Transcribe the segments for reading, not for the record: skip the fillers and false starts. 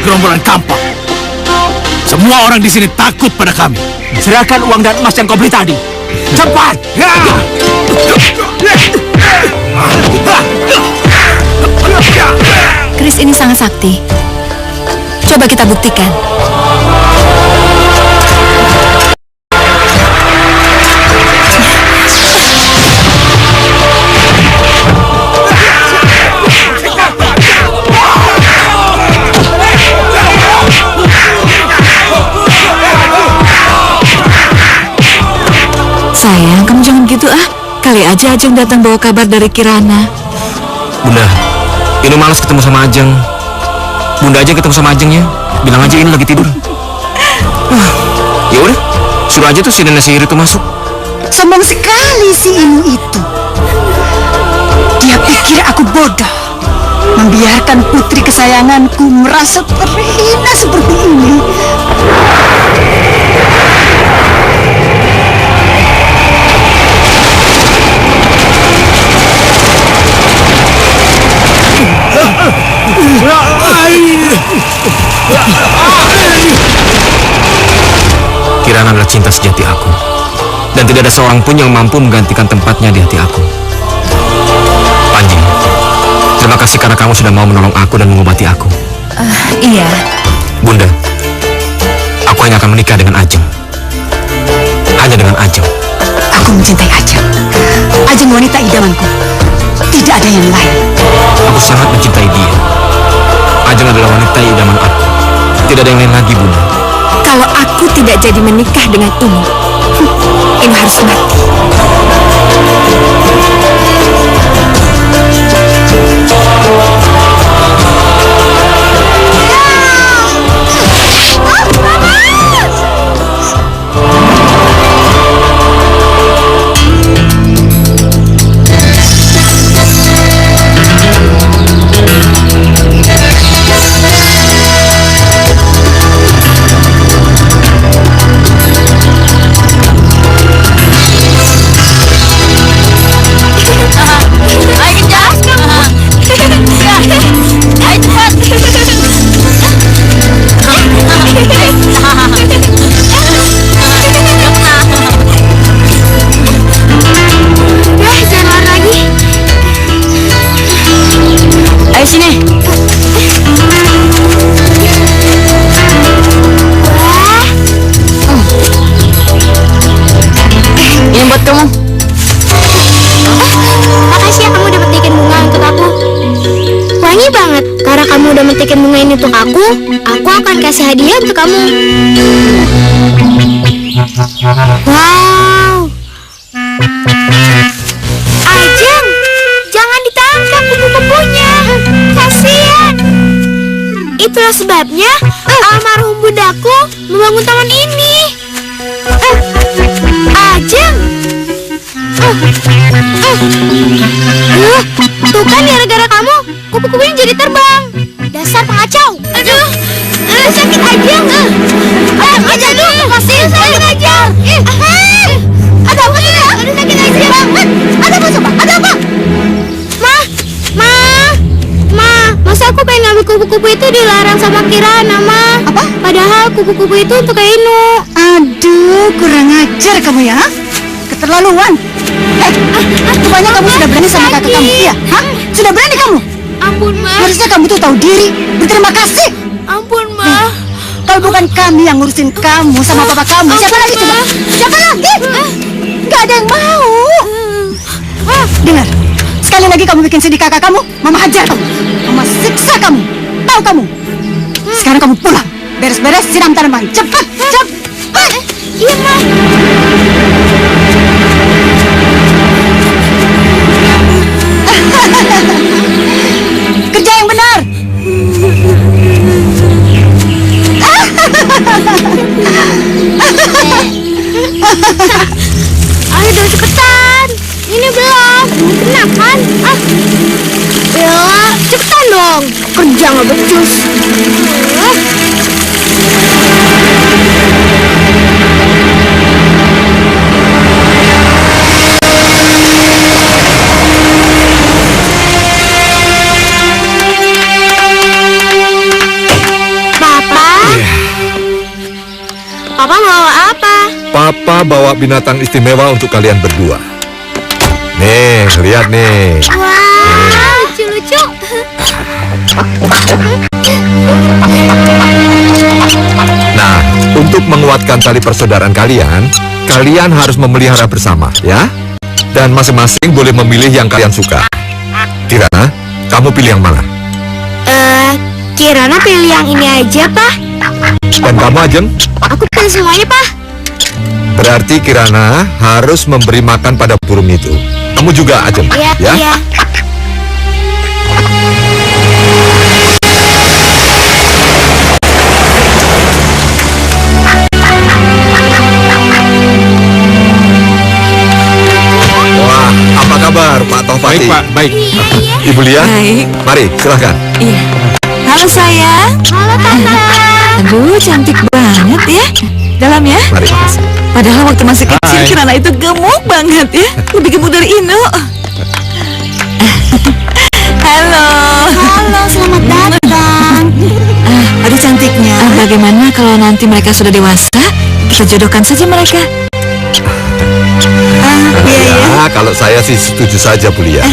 gerombolan kampak. Semua orang di sini takut pada kami. Serahkan uang dan emas yang kau beli tadi. Cepat! Keris ini sangat sakti. Coba kita buktikan. Sayang, kamu jangan gitu ah. Kali aja Ajeng datang bawa kabar dari Kirana. Bunda, ini malas ketemu sama Ajeng. Bunda aja ketemu sama Ajeng ya. Bilang aja ini lagi tidur. Ya udah, suruh aja tuh si nenek sihir itu masuk. Sombong sekali si Inu itu. Dia pikir aku bodoh, membiarkan putri kesayanganku merasa terhina seperti ini. Kirana adalah cinta sejati aku, dan tidak ada seorang pun yang mampu menggantikan tempatnya di hati aku. Panji, terima kasih karena kamu sudah mau menolong aku dan mengobati aku. Iya. Bunda, aku hanya akan menikah dengan Ajeng. Hanya dengan Ajeng. Aku mencintai Ajeng. Ajeng wanita idamanku. Tidak ada yang lain. Aku sangat mencintai dia. Ajeng adalah wanita idaman aku. Tidak ada yang lain lagi, Bunda. Kalau aku tidak jadi menikah dengan ini harus mati. Metikin bunga ini untuk aku akan kasih hadiah untuk kamu. Wow. Ajeng, jangan ditangkap kupu-kupunya. Kasihan. Itulah sebabnya almarhum bundaku membangun taman ini. Ajeng. Tuh kan gara-gara kamu kupu-kupunya jadi terbang. Dasar pengacau. Aduh, sakit aja. Aja dulu, kasih sakit aja. Ada apa sih? Ada sakit aja. Ada apa coba? Ada apa? Masa aku pengen ngambil kupu-kupu itu dilarang sama Kirana, Ma? Apa? Padahal kupu-kupu itu untuk Kak Inu. Aduh, kurang ajar kamu ya. Keterlaluan. Rupanya kamu sudah berani sama kakak kamu, iya? Hah? Sudah berani kamu? Ampun, Ma. Harusnya kamu tuh tahu diri. Berterima kasih. Ampun, Ma. Kalau bukan kami yang ngurusin kamu sama papa kamu, siapa lagi coba? Siapa lagi? Gak ada yang mau. Dengar, sekali lagi kamu bikin sedih kakak kamu, Mama hajar kamu. Mama siksa kamu. Tahu kamu? Sekarang kamu pulang. Beres-beres siram tanaman. Cepat, cepat. Iya, Ma. Kerja yang benar. Ayo dong cepetan. Ini belum. Kena kan? Ya, cepetan dong. Kerja nggak becus. Papa bawa binatang istimewa untuk kalian berdua. Nih, lihat nih. Wah, lucu-lucu. Nah, untuk menguatkan tali persaudaraan kalian, kalian harus memelihara bersama, ya. Dan masing-masing boleh memilih yang kalian suka. Kirana, kamu pilih yang mana? Kirana pilih yang ini aja, Pak. Dan kamu, Ajeng? Aku pilih semuanya, Pak. Berarti Kirana harus memberi makan pada burung itu. Kamu juga, Ajeng, Iya, ya? iya. Wah, apa kabar, Pak Tohpati? Baik, Pak. Baik. Ibu Lia, Baik. mari, silahkan. Iya. Halo sayang. Halo, Tante. Aduh, cantik banget ya. Dalam ya. Mari. Padahal waktu masih kecil Hai. Kirana itu gemuk banget ya. Lebih gemuk dari Inu. Halo. Halo, selamat datang. Aduh cantiknya. Bagaimana kalau nanti mereka sudah dewasa? Kita jodohkan saja mereka. Ya, kalau saya sih setuju saja, Bu Lia.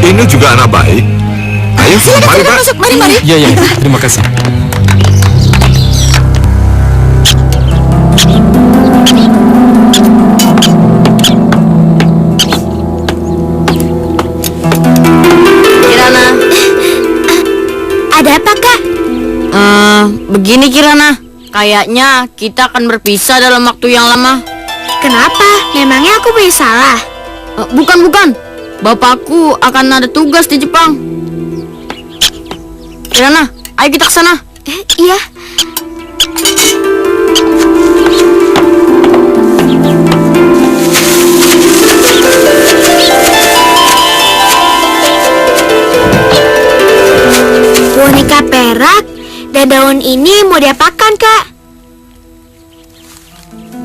Ini juga anak baik. Ayo, mari, Pak. Masuk, mari. Iya, iya. Terima kasih. Kirana, Ada apa, Kak? begini Kirana, kayaknya kita akan berpisah dalam waktu yang lama. Kenapa? Memangnya aku bersalah? Bukan, bapakku akan ada tugas di Jepang. Kirana, ayo kita ke sana. Iya. Boneka perak dan daun ini mau diapakan, Kak?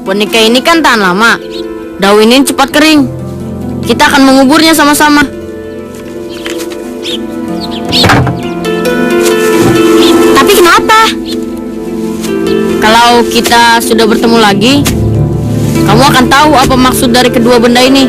Boneka ini kan tahan lama. Daun ini cepat kering. Kita akan menguburnya sama-sama. Tapi kenapa? Kalau kita sudah bertemu lagi, kamu akan tahu apa maksud dari kedua benda ini.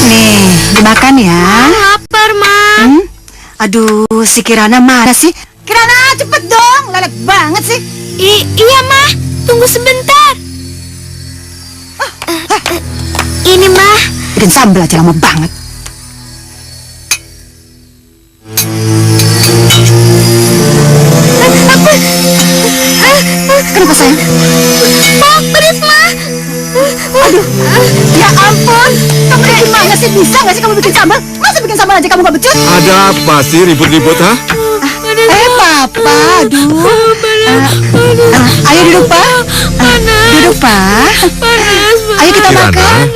Nih, dimakan ya. Lapar, Ma. Aduh, si Kirana mana sih? Kirana, cepet dong. Lalak banget sih. Iya, Ma. Tunggu sebentar. Ini, Ma. Bikin sambal aja lama banget. Kenapa sayang? Pedes, Ma. Aduh, ya ampun. Kamu dari mana sih? Bisa nggak sih kamu bikin sambal? Masa bikin sambal aja kamu nggak becus? Ada apa sih ribut-ribut, ha? Papa, aduh. Ayo duduk, Pak. Duduk, Pak. Ayo kita Kirana, makan.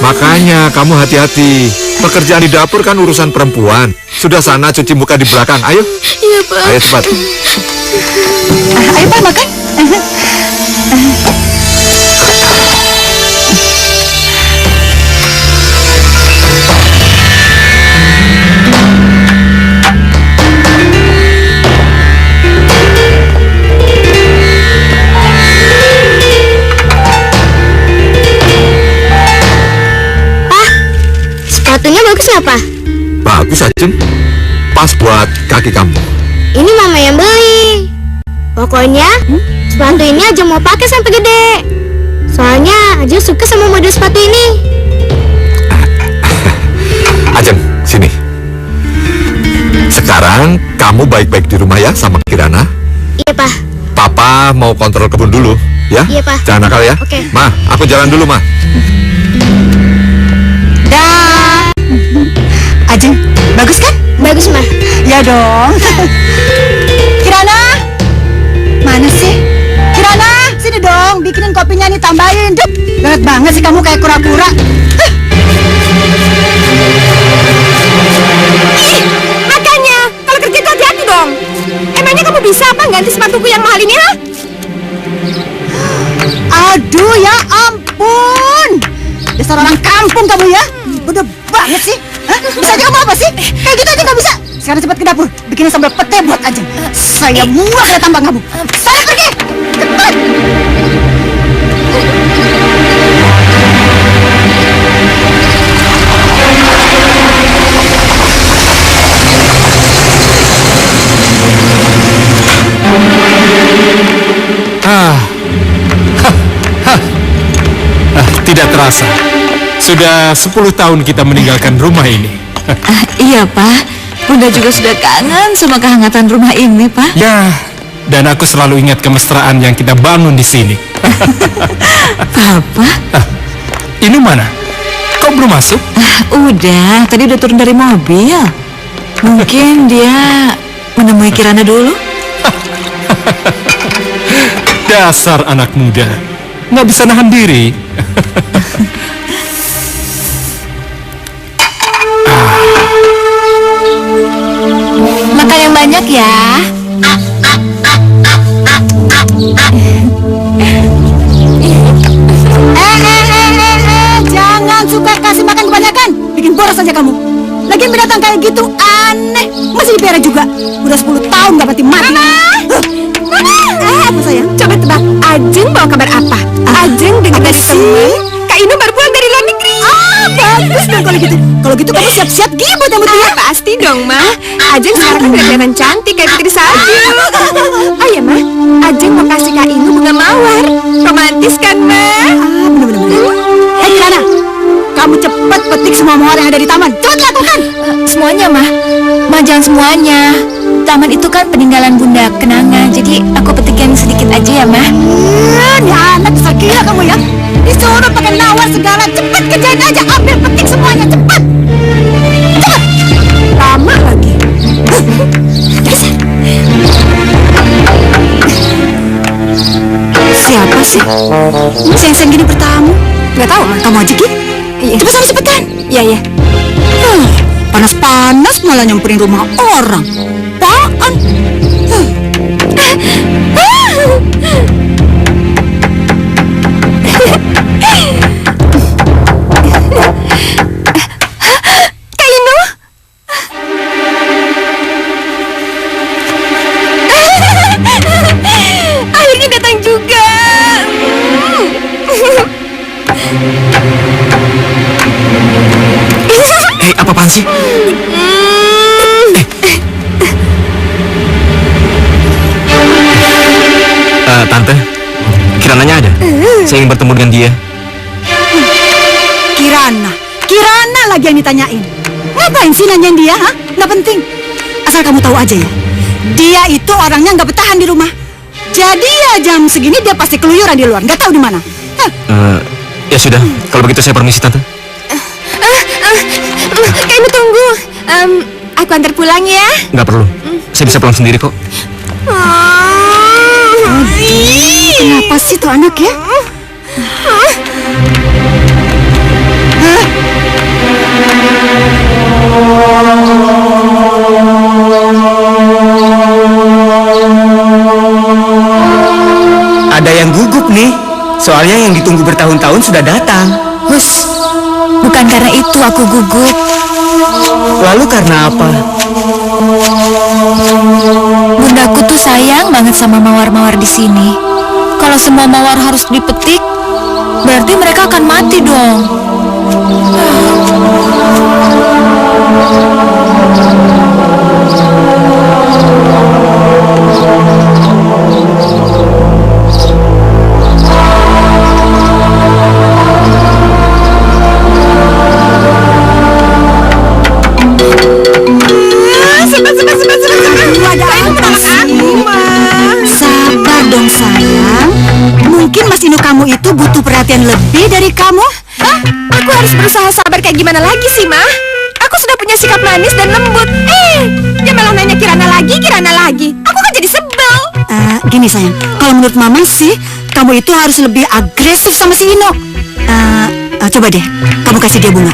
makanya kamu hati-hati. Pekerjaan di dapur kan urusan perempuan. Sudah sana cuci muka di belakang. Ayo. Iya, Pak. Ayo cepat. Ayo, Pak, makan. Sepatunya bagus nggak, Pak? Bagus, Ajeng. Pas buat kaki kamu. Ini Mama yang beli. Pokoknya sepatu ini aja mau pakai sampai gede. Soalnya aja suka sama model sepatu ini. Ajeng, sini. Sekarang kamu baik-baik di rumah ya sama Kirana. Iya, Pak. Papa mau kontrol kebun dulu, ya? Iya, Pak. Jangan nakal ya. Oke. Ma, aku jalan dulu, Ma. Dah. Ajeng, bagus kan? Bagus, Ma. Ya dong. Kirana, mana sih? Kirana, sini dong. Bikin kopinya nih, tambahin. Duh, banget banget sih kamu kayak kura-kura. Makanya, kalau kerja itu hati-hati dong. Emangnya kamu bisa apa ganti sepatuku yang mahal ini, ha? Aduh, ya ampun. Dasar orang kampung kamu ya. Udah banget sih. Hah? Bisa aja kamu apa sih? Kayak gitu aja nggak bisa. Sekarang cepat ke dapur. Bikinin sambal pete buat aja. Saya muak ada tambang kamu. Saya pergi. Cepat. Tidak terasa. Sudah 10 tahun kita meninggalkan rumah ini. Iya, Pak. Bunda juga sudah kangen sama kehangatan rumah ini, Pak. Ya, dan aku selalu ingat kemesraan yang kita bangun di sini. Papa? Ini mana? Kau belum masuk? Udah, tadi udah turun dari mobil. Mungkin dia menemui Kirana dulu. Dasar anak muda, nggak bisa nahan diri. Makan yang banyak ya. Jangan suka kasih makan kebanyakan. Bikin boros aja kamu. Lagian binatang kayak gitu aneh. Masih dipelihara juga. Udah 10 tahun nggak mati-mati. Apa sayang? Coba tebak, Ajeng bawa kabar apa? Ajeng dengar dari teman Kak Inu baru pulang dari luar negeri. Bagus dong kalau gitu. Kalau gitu kamu siap-siap gibut ya, Mutia. Pasti dong, Ma. Ajeng sekarang kan udah kelihatan cantik kayak putri salju. Oh ya, Ma. Ajeng mau kasih Kak Inu bunga mawar. Romantis kan, Ma? Bener-bener. Kirana, kamu cepat petik semua mawar yang ada di taman. Cepat lakukan. Semuanya, Ma. Ma, jangan semuanya. Taman itu kan peninggalan Bunda kenangan. Jadi aku petik yang sedikit aja ya, Ma. Ini anak besar gila kamu ya. Disuruh pakai nawar segala. Cepat kerjain aja. Ambil petik semuanya. Cepat. Cepat. Lama lagi. Dasar. Siapa sih? Seng-seng gini bertamu. Nggak tahu, Ma. Kamu aja, Ki. Iya. Cepat sana cepetan. Iya, iya. Panas-panas malah nyamperin rumah orang. Apaan? Kak Inu. Akhirnya datang juga. Apaan sih? Tante, Kirananya ada. Saya ingin bertemu dengan dia. Kirana lagi yang ditanyain. Ngapain sih nanyain dia, ha? Nggak penting. Asal kamu tahu aja ya, dia itu orangnya nggak bertahan di rumah. Jadi ya jam segini dia pasti keluyuran di luar, nggak tahu di mana. Ya sudah, kalau begitu saya permisi, Tante. Kak Inu tunggu. Aku antar pulang ya. Nggak perlu, saya bisa pulang sendiri kok. Kenapa sih tuh anak ya? Ada yang gugup nih. Soalnya yang ditunggu bertahun-tahun sudah datang. Hus, bukan karena itu aku gugup. Lalu karena apa? Bundaku tuh sayang banget sama mawar-mawar di sini. Kalau semua mawar harus dipetik, berarti mereka akan mati dong. Sabar dong sayang. Mungkin Mas Inu kamu itu butuh perhatian lebih dari kamu. Hah? Aku harus berusaha sabar kayak gimana lagi sih, Ma? Aku sudah punya sikap manis dan lembut. Dia malah nanya Kirana lagi. Aku kan jadi sebel. Gini sayang, kalau menurut Mama sih, kamu itu harus lebih agresif sama si Ino. Coba deh, kamu kasih dia bunga.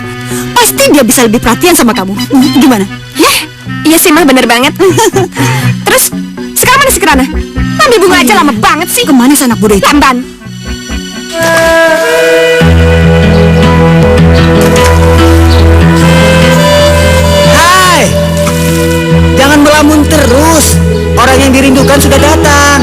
Pasti dia bisa lebih perhatian sama kamu. Gimana? Iya sih mah, bener banget. Terus sekarang mana si Kirana? Ambil bunga aja lama banget sih. Kemana si anak muda itu? Lamban. Hai, jangan melamun terus. Orang yang dirindukan sudah datang.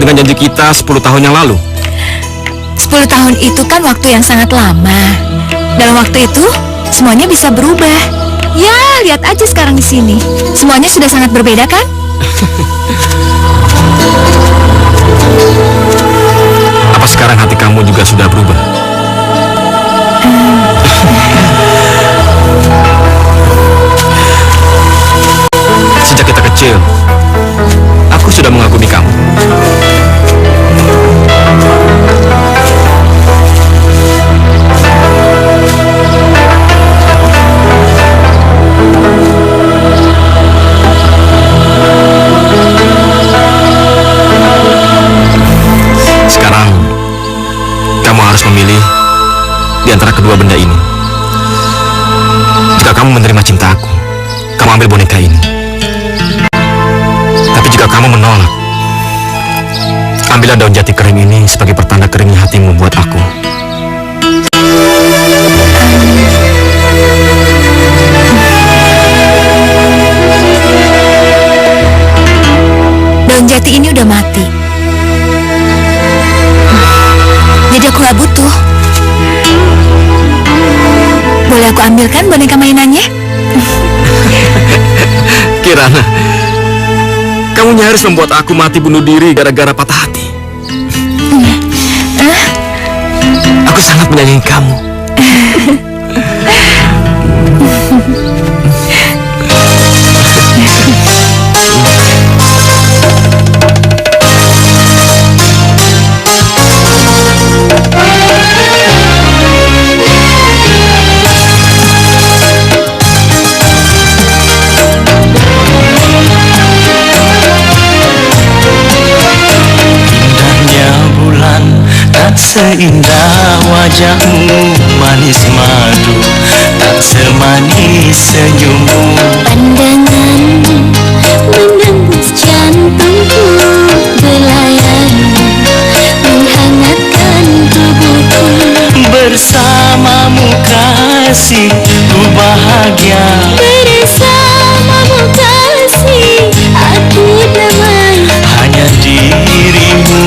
Dengan janji kita 10 tahun yang lalu. 10 tahun itu kan waktu yang sangat lama. Dalam waktu itu, semuanya bisa berubah. Ya, lihat aja sekarang di sini. Semuanya sudah sangat berbeda kan? Apa sekarang hati kamu juga sudah berubah? Sejak kita kecil, aku sudah mengagumi kamu. Sekarang, kamu harus memilih di antara kedua benda ini. Jika kamu menerima cinta aku, kamu ambil boneka ini. Tapi jika kamu menolak, ambillah daun jati kering ini sebagai pertanda keringnya hatimu buat aku. Daun jati ini udah mati. Jadi aku gak butuh. Boleh aku ambilkan boneka mainannya? Kirana, kamu nyaris membuat aku mati bunuh diri gara-gara patah hati. Aku sangat menyayangi kamu. Tak seindah wajahmu manis madu, tak semanis senyummu. Pandanganmu menembus jantungku, belayanmu menghangatkan tubuhku. Bersamamu kasih, ku bahagia. Bersamamu kasih, aku damai. Hanya dirimu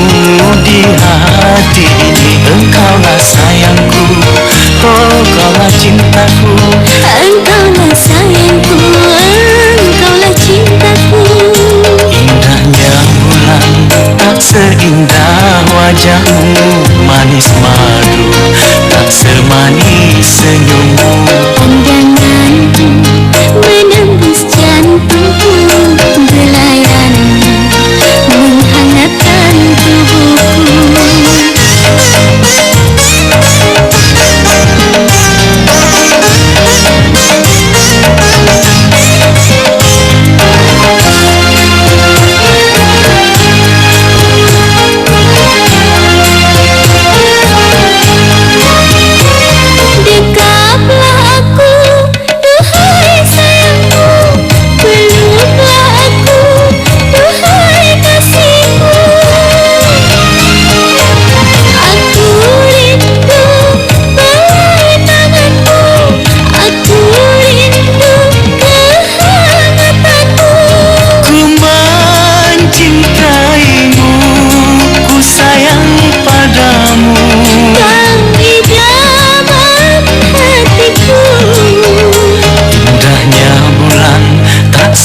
di hati ini, engkaulah sayangku, oh kaulah cintaku. Engkaulah sayangku, engkaulah cintaku. Indahnya bulan, tak seindah wajahmu manis madu, tak semanis senyummu. Pandanganmu menembus jantungku, belayanmu menghangatkan tubuhku.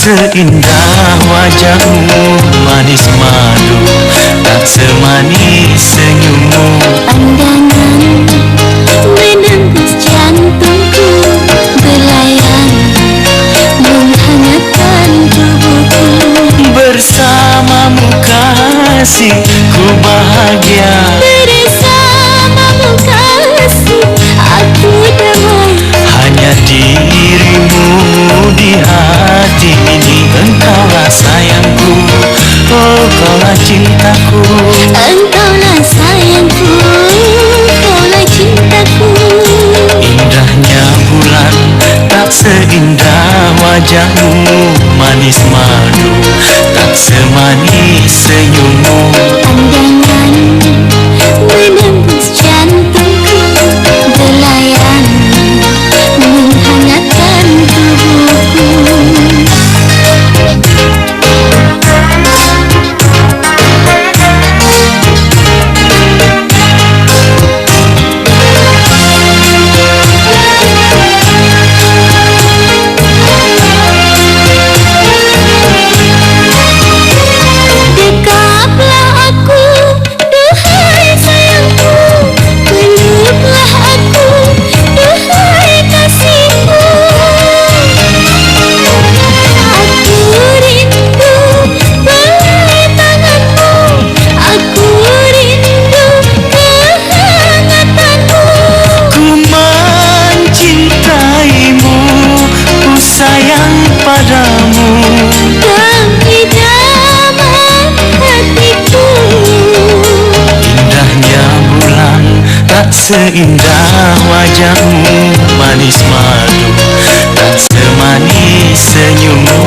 seindah wajahmu manis madu, tak semanis senyummu. Pandangan menembus jantungku, belayang menghangatkan tubuhku. Bersamamu kasih ku bahagia, Bersamamu kasih aku damai. hanya dirimu di hati ini. Engkaulah sayangku, oh kaulah cintaku. Engkaulah sayangku, kaulah cintaku. Indahnya bulan tak seindah wajahmu manis madu, tak semanis senyummu. Pandangan menembus jantungku, belayang menghangatkan tubuhku. Dekaplah aku, duhai sayangku. Peluklah aku, duhai kasihku. Aku rindu belai tanganmu, aku rindu kehangatanmu. Ku mencintaimu, ku sayang padamu. Demi damai hatiku. Indahnya bulan tak seindah wajahmu manis madu, tak semanis senyummu.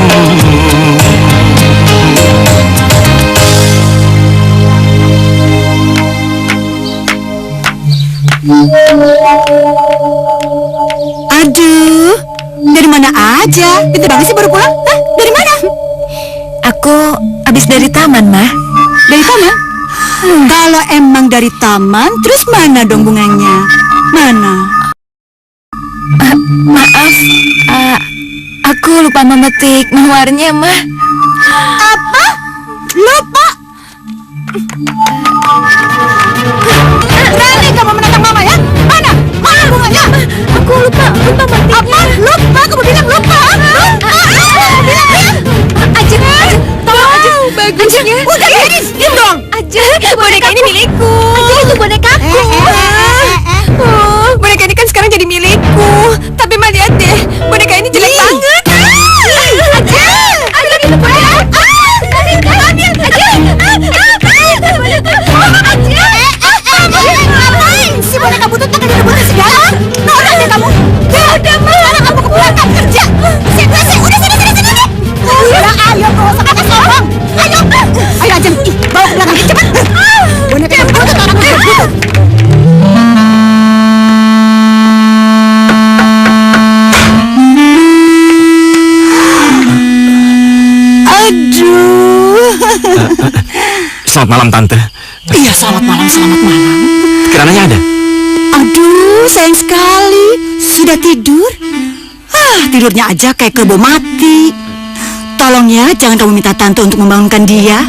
Aduh, dari mana aja? Pintar banget sih baru pulang. Hah? Dari mana? Aku habis dari taman, Ma. Dari taman? Kalau emang dari taman, terus mana dong bunganya? Mana? Maaf, aku lupa memetik mawarnya, Ma. Apa? Lupa? Berani kamu menentang mama ya? Mana? Mana bunganya? Aku lupa memetiknya. Apa? Lupa? Kamu bilang lupa? Lupa? Bilang ya? Aja, tolong aja. Bagusnya. Udah Iris, diam dong. Aja, boneka ini milikku. Aja itu bonekaku. Oh, boneka ini kan sekarang jadi milikku. Tapi Ma lihat deh, boneka ini jelek banget. Aja, aja itu boneka. Ngapain si boneka butut pakai direbut segala? Norak deh kamu. Udah mana kamu kepulangkan kerja? Sini, udah sini. Udah, ayo kau sama sombong. Ayo aja, bawa ke belakang cepat. Boneka butut orang butut. Aduh. Selamat malam, Tante. Iya, selamat malam. Kirananya ada? Aduh, sayang sekali. Sudah tidur? Tidurnya aja kayak kebo mati. Tolong ya, jangan kamu minta tante untuk membangunkan dia.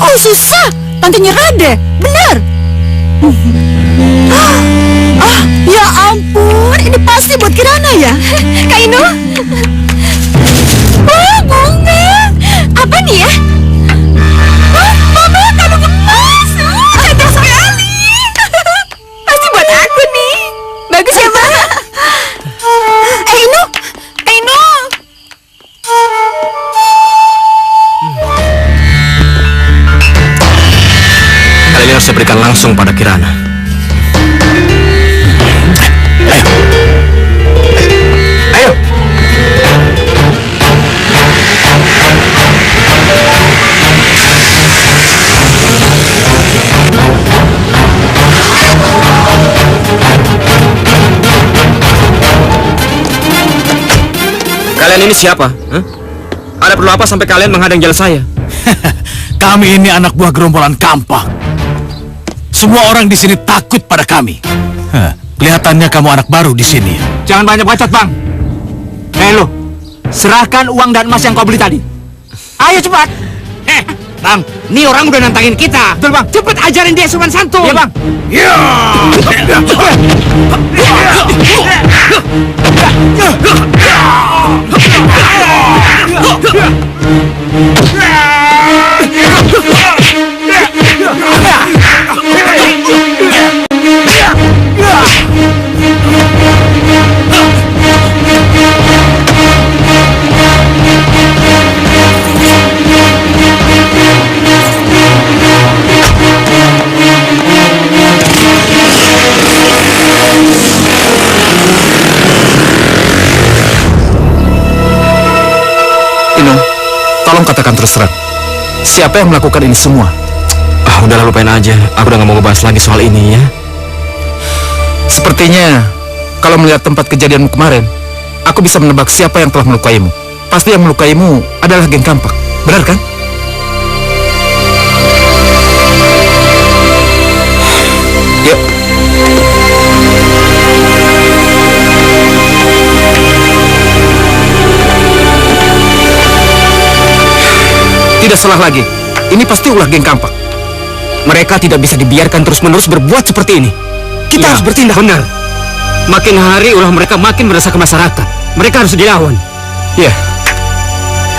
Oh, susah. Tante nyerah deh. Benar. Ya ampun. Ini pasti buat Kirana ya? Kak Ino? Oh, bunga. Apa nih ya? Mama, kamu gemas. Cantik sekali. Pasti buat aku nih. Bagus ya, Ma? Ino. Kali ini harus saya berikan langsung pada Kirana. Ayo. Kalian ini siapa? Hah? Ada perlu apa sampai kalian menghadang jalan saya? Kami ini anak buah gerombolan kampak. Semua orang di sini takut pada kami. Kelihatannya kamu anak baru di sini. Jangan banyak bacot, Bang. Lo, serahkan uang dan emas yang kau beli tadi. Ayo cepat. Bang, ini orang udah nantangin kita. Betul bang. Cepet ajarin dia sopan santun. Iya bang. Tolong katakan terus terang, siapa yang melakukan ini semua? Udahlah lupain aja. Aku udah gak mau ngebahas lagi soal ini ya. Sepertinya kalau melihat tempat kejadianmu kemarin, aku bisa menebak siapa yang telah melukaimu. Pasti yang melukaimu adalah geng Kampak, benar kan? Yuk. Tidak salah lagi. Ini pasti ulah geng Kampak. Mereka tidak bisa dibiarkan terus-menerus berbuat seperti ini. Kita harus bertindak. Benar. Makin hari ulah mereka makin meresahkan masyarakat. Mereka harus dilawan. Ya.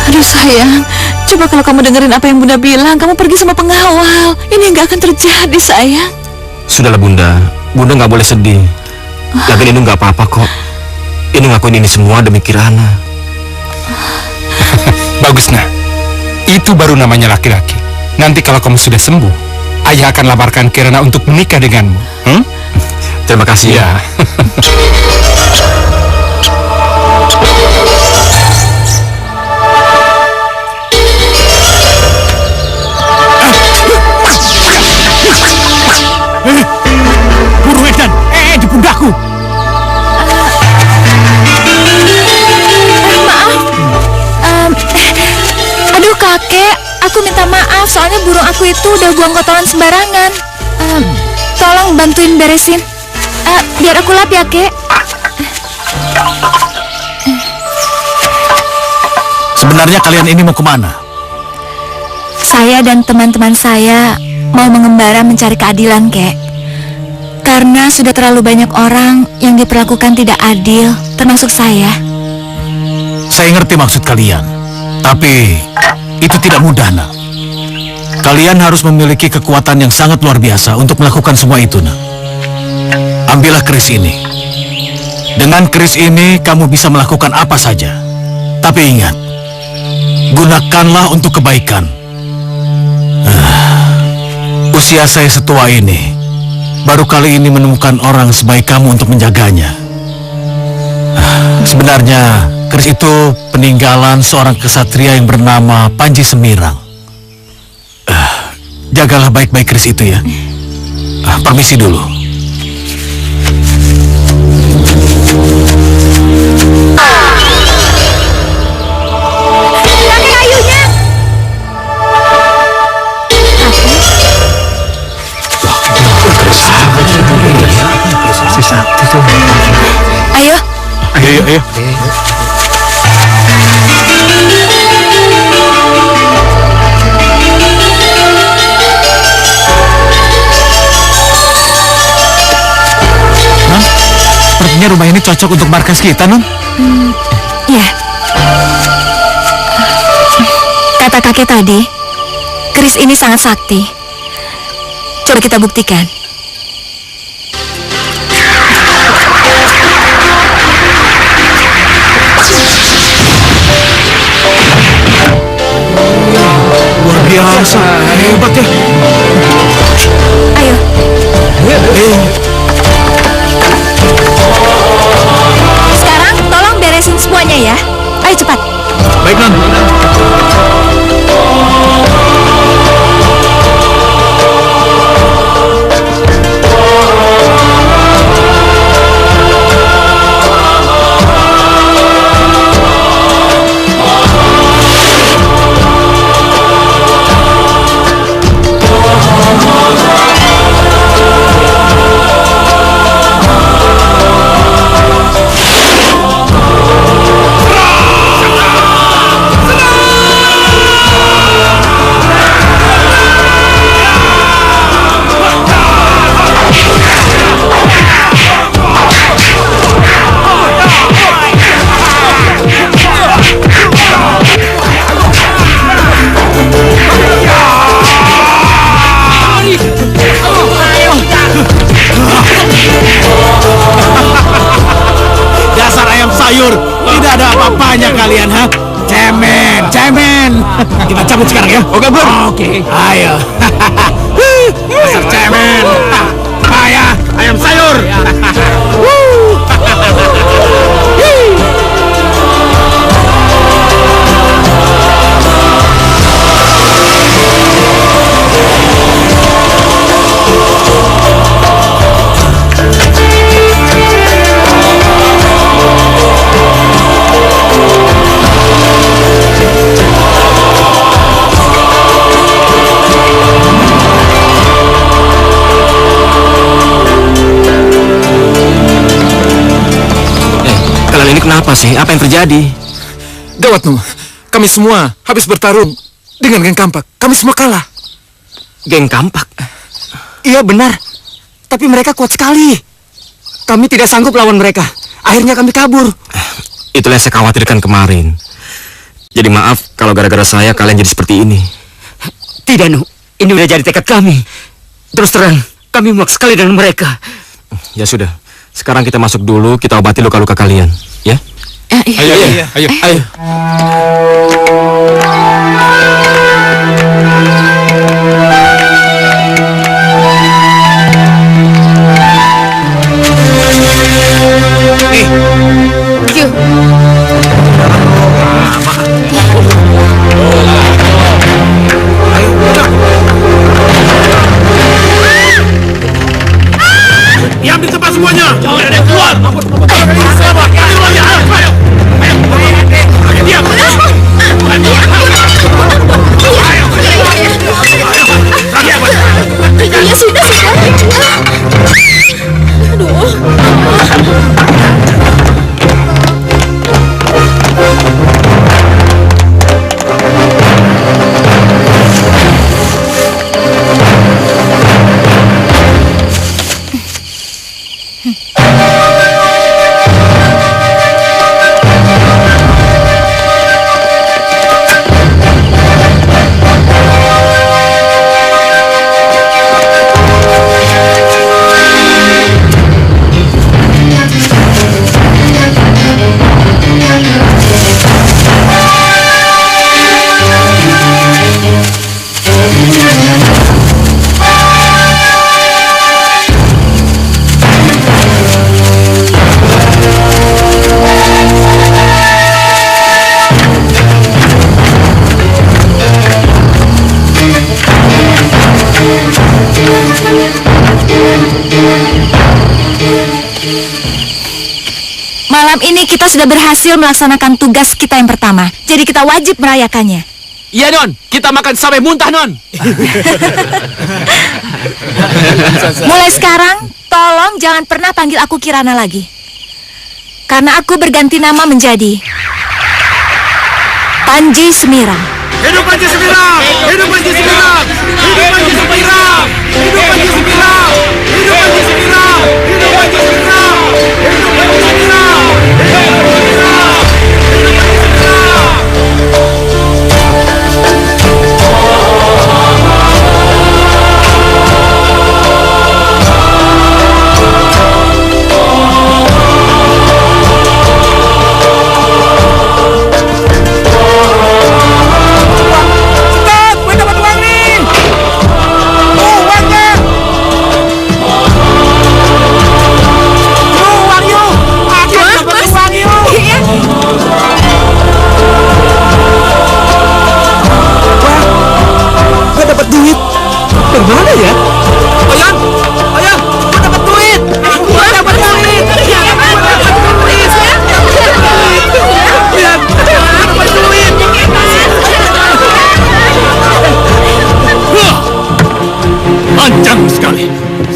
Aduh sayang, coba kalau kamu dengerin apa yang Bunda bilang, kamu pergi sama pengawal. Ini nggak akan terjadi sayang. Sudahlah Bunda. Bunda nggak boleh sedih. Lagian ini nggak apa-apa kok. Ini ngakuin ini semua demi Kirana. Bagus nah. Itu baru namanya laki-laki. Nanti kalau kamu sudah sembuh, ayah akan lamarkan Kirana untuk menikah denganmu. Terima kasih ya. Guru Edan, di pundakku. Aduh kakek, aku minta maaf soalnya burung aku itu udah buang kotoran sembarangan. Tolong bantuin beresin. Biar aku lap ya kek. Sebenarnya kalian ini mau kemana? Saya dan teman-teman saya mau mengembara mencari keadilan kek. Karena sudah terlalu banyak orang yang diperlakukan tidak adil, termasuk saya. Saya ngerti maksud kalian. Tapi itu tidak mudah, nak. Kalian harus memiliki kekuatan yang sangat luar biasa untuk melakukan semua itu, nak. Ambillah keris ini. Dengan keris ini kamu bisa melakukan apa saja. Tapi ingat, gunakanlah untuk kebaikan. Usia saya setua ini, baru kali ini menemukan orang sebaik kamu untuk menjaganya. Sebenarnya keris itu peninggalan seorang kesatria yang bernama Panji Semirang. Jagalah baik-baik keris itu ya. Permisi dulu. Kakek kayunya. Ayo. Ayo. Sepertinya rumah ini cocok untuk markas kita, Non. Ya. Kata kakek tadi, keris ini sangat sakti. Coba kita buktikan. Luar biasa, hebat ya. Ayo. Sekarang tolong beresin semuanya ya. Ayo cepat. Baik, Non. sayur. Tidak ada apa-apanya kalian, ha? Cemen, cemen. Kita cabut sekarang ya. Oke, Bro. Oke. Ayo. Dasar cemen. Ayah, ayam sayur. Ini kenapa sih? Apa yang terjadi? Gawat, Nu. Kami semua habis bertarung dengan geng Kampak. Kami semua kalah. Geng Kampak? Iya benar. Tapi mereka kuat sekali. Kami tidak sanggup lawan mereka. Akhirnya kami kabur. Itulah yang saya khawatirkan kemarin. Jadi maaf kalau gara-gara saya kalian jadi seperti ini. Tidak, Nu. Ini udah jadi tekad kami. Terus terang, kami muak sekali dengan mereka. Ya sudah. Sekarang kita masuk dulu, kita obati luka-luka kalian, ya? Ayo. Diam di tempat semuanya. Jangan ada yang keluar. Diam. Ya sudah. Malam ini kita sudah berhasil melaksanakan tugas kita yang pertama. Jadi kita wajib merayakannya. Iya, Non. Kita makan sampai muntah, Non. Mulai sekarang, tolong jangan pernah panggil aku Kirana lagi. Karena aku berganti nama menjadi Panji Semirang. Hidup Panji Semirang! Hidup Panji Semirang! Hidup Panji Semirang! Hidup Panji Semirang! Hidup Panji Semirang! Hidup Panji Semirang! Hidup Panji Semirang!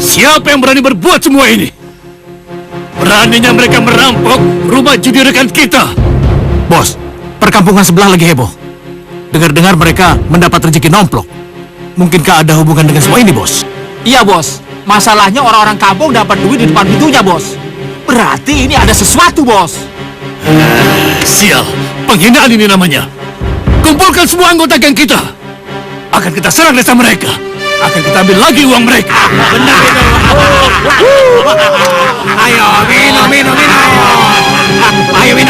Siapa yang berani berbuat semua ini? Beraninya mereka merampok rumah judi rekan kita. Bos, perkampungan sebelah lagi heboh. Dengar-dengar mereka mendapat rezeki nomplok. Mungkinkah ada hubungan dengan semua ini, Bos? Iya, Bos. Masalahnya orang-orang kampung dapat duit di depan pintunya, Bos. Berarti ini ada sesuatu, Bos. Sial, penghinaan ini namanya. Kumpulkan semua anggota geng kita. Akan kita serang desa mereka. Akan kita ambil lagi uang mereka. Benar itu. Ayo, minum. Ayo, minum.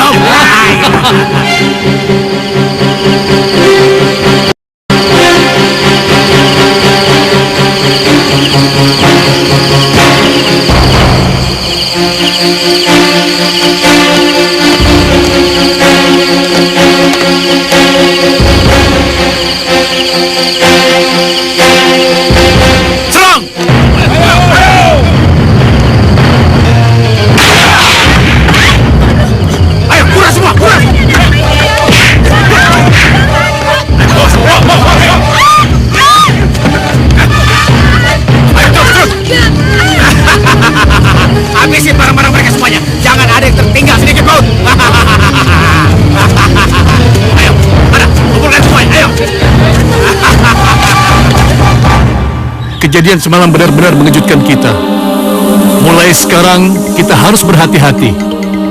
kejadian semalam benar-benar mengejutkan kita. Mulai sekarang kita harus berhati-hati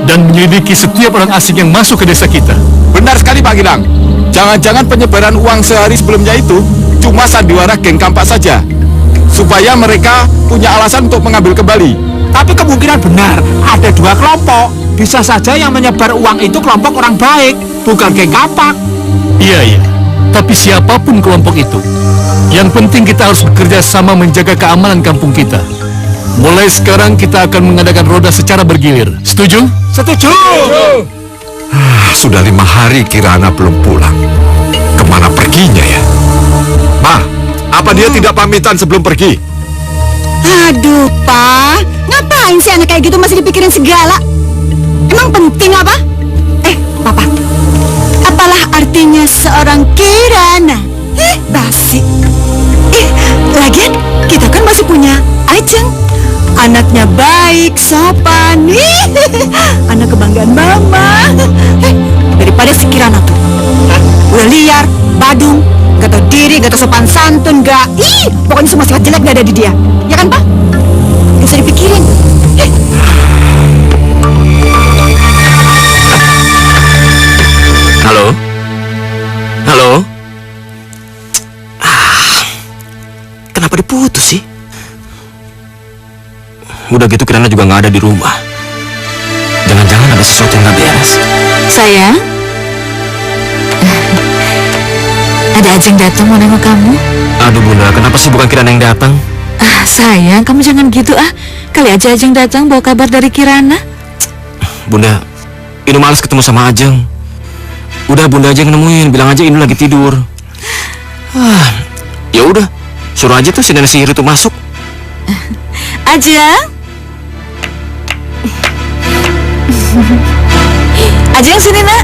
dan menyelidiki setiap orang asing yang masuk ke desa kita. Benar sekali Pak Gilang. Jangan-jangan penyebaran uang sehari sebelumnya itu cuma sandiwara geng Kampak saja, supaya mereka punya alasan untuk mengambil kembali. Tapi kemungkinan benar, ada dua kelompok. Bisa saja yang menyebar uang itu kelompok orang baik, bukan geng Kampak. Iya. Tapi siapapun kelompok itu, yang penting kita harus bekerja sama menjaga keamanan kampung kita. Mulai sekarang kita akan mengadakan roda secara bergilir. Setuju? Setuju. Sudah 5 hari Kirana belum pulang. Kemana perginya ya? Ma, apa dia tidak pamitan sebelum pergi? Aduh, Pak. Ngapain sih anak kayak gitu masih dipikirin segala? Emang penting apa? Papa. Apalah artinya seorang Kirana? Basi. Lagian kita kan masih punya Ajeng. Anaknya baik, sopan. Anak kebanggaan Mama. Daripada si Kirana tuh. Udah liar, badung, gak tau diri, gak tau sopan santun, gak. Pokoknya semua sifat jelek gak ada di dia. Ya kan, Pak? Gak usah dipikirin. Halo? Halo? Kenapa diputus sih? Udah gitu Kirana juga nggak ada di rumah. Jangan-jangan ada sesuatu yang nggak beres. Sayang, ada Ajeng datang mau nengok kamu. Aduh Bunda, kenapa sih bukan Kirana yang datang? Sayang, kamu jangan gitu Kali aja Ajeng datang bawa kabar dari Kirana. Bunda, Inu males ketemu sama Ajeng. Udah Bunda aja yang nemuin, bilang aja Inu lagi tidur. Ya udah, suruh aja tuh si nenek sihir itu masuk. Ajeng, Ajeng sini nak.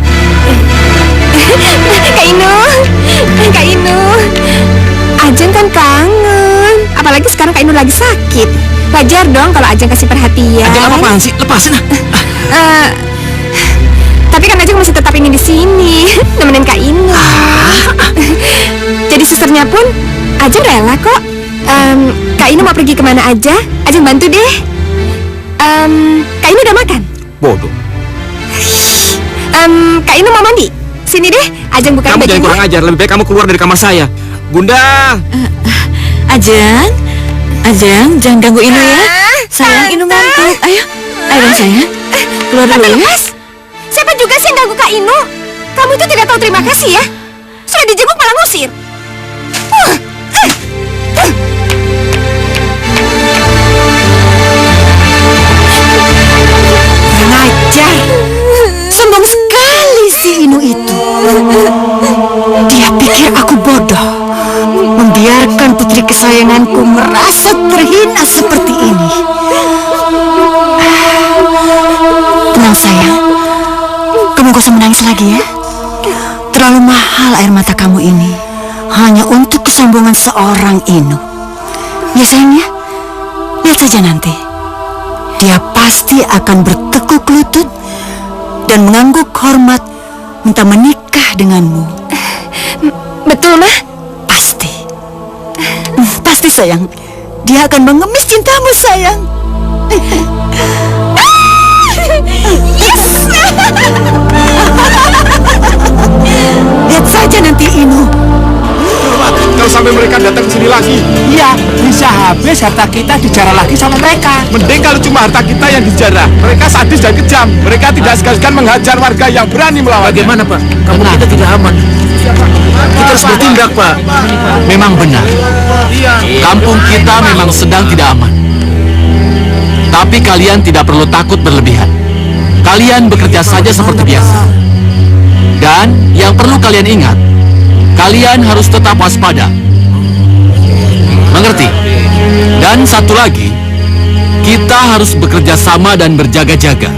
Kak Inu, Ajeng kan kangen. Apalagi sekarang Kak Inu lagi sakit. Wajar dong kalau Ajeng kasih perhatian. Ajeng apa-apaan sih? Lepasin Tapi kan Ajeng masih tetap ingin di sini nemenin Kak Inu. Jadi susternya pun Ajeng rela kok. Kak Inu mau pergi kemana aja, Ajeng bantu deh. Kak Inu udah makan? Bodoh. Kak Inu mau mandi? Sini deh, Ajeng bukain Kamu bajunya. jangan kurang ajar, lebih baik kamu keluar dari kamar saya. Bunda. Ajeng, jangan ganggu Inu ya. Sayang, Inu ngantuk. Ayo dong sayang, keluar dulu ya. Siapa juga sih yang ganggu Kak Inu? Kamu itu tidak tahu terima kasih ya. Sudah dijenguk malah ngusir. Ngajar. Sombong sekali si Inu itu. Dia pikir aku bodoh, membiarkan putri kesayanganku merasa terhina seperti ini. Tenang sayang, kamu gak usah menangis lagi ya. Terlalu mahal air mata kamu ini, hanya untuk kesombongan seorang Inu. Ya sayang ya, lihat saja nanti. Dia pasti akan bertekuk lutut dan mengangguk hormat minta menikah denganmu. Betul mah? Pasti. Pasti sayang. Dia akan mengemis cintamu sayang. Yes! Lihat saja nanti Inu. Kalau sampai mereka datang ke sini lagi, Iya, bisa habis harta kita dijarah lagi sama mereka. mending kalau cuma harta kita yang dijarah. Mereka sadis dan kejam. Mereka tidak segan-segan menghajar warga yang berani melawan. Bagaimana Pak? Kampung kita tidak aman. Kita harus bertindak Pak. Memang benar. Kampung kita memang sedang tidak aman. Tapi kalian tidak perlu takut berlebihan. Kalian bekerja saja seperti biasa. Dan yang perlu kalian ingat, kalian harus tetap waspada. Mengerti? Dan satu lagi, kita harus bekerja sama dan berjaga-jaga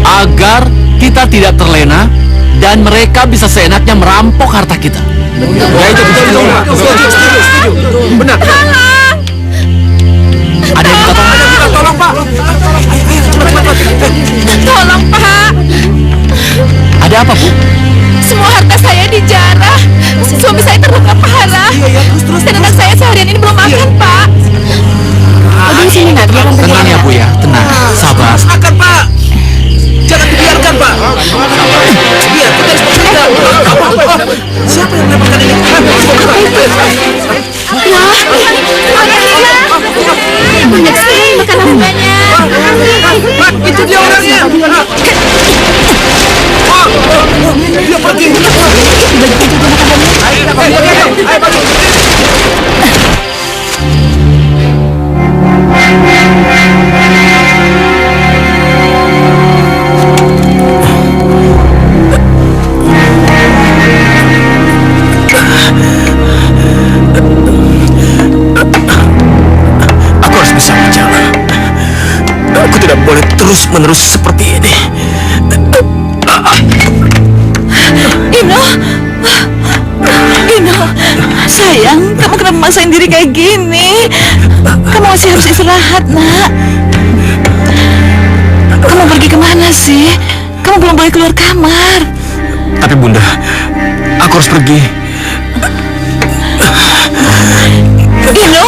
agar kita tidak terlena dan mereka bisa seenaknya merampok harta kita. Benar. Ada yang minta tolong? Tolong Pak. Tolong Pak, Ada apa, Bu? semua harta saya dijarah. Suami saya terluka parah. darah. Dan anak saya seharian ini belum makan, Pak. Udah sini nak, biar tante Tenang ya Bu ya, tenang. Sabar. Makan, Pak. Jangan dibiarkan, Pak. Iya, kita harus bekerja. Siapa yang melepaskan ini? Banyak sekali makanan banyak. Pak, itu dia orangnya. Dia pergi. Aku harus bisa berjalan. Aku tidak boleh terus-menerus seperti ini. Ino, sayang, kamu kenapa maksain diri kayak gini? Kamu masih harus istirahat, nak. Kamu pergi kemana sih? Kamu belum boleh keluar kamar. Tapi Bunda, aku harus pergi. Ino,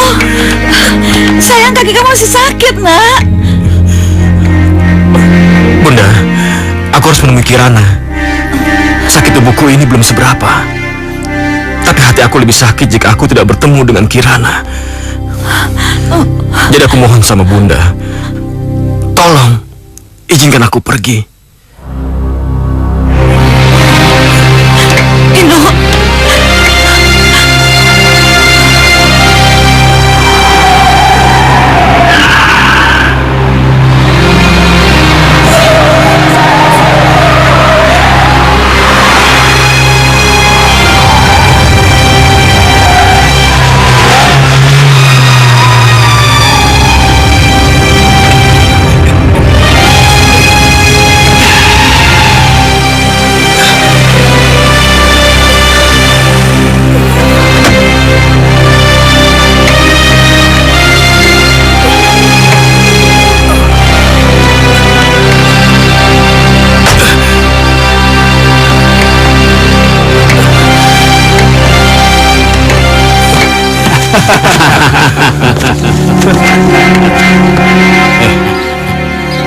sayang, kaki kamu masih sakit, nak. Bunda, aku harus menemui Kirana. Sakit tubuhku ini belum seberapa. Tapi hati aku lebih sakit jika aku tidak bertemu dengan Kirana. Jadi aku mohon sama Bunda, tolong izinkan aku pergi. Ino,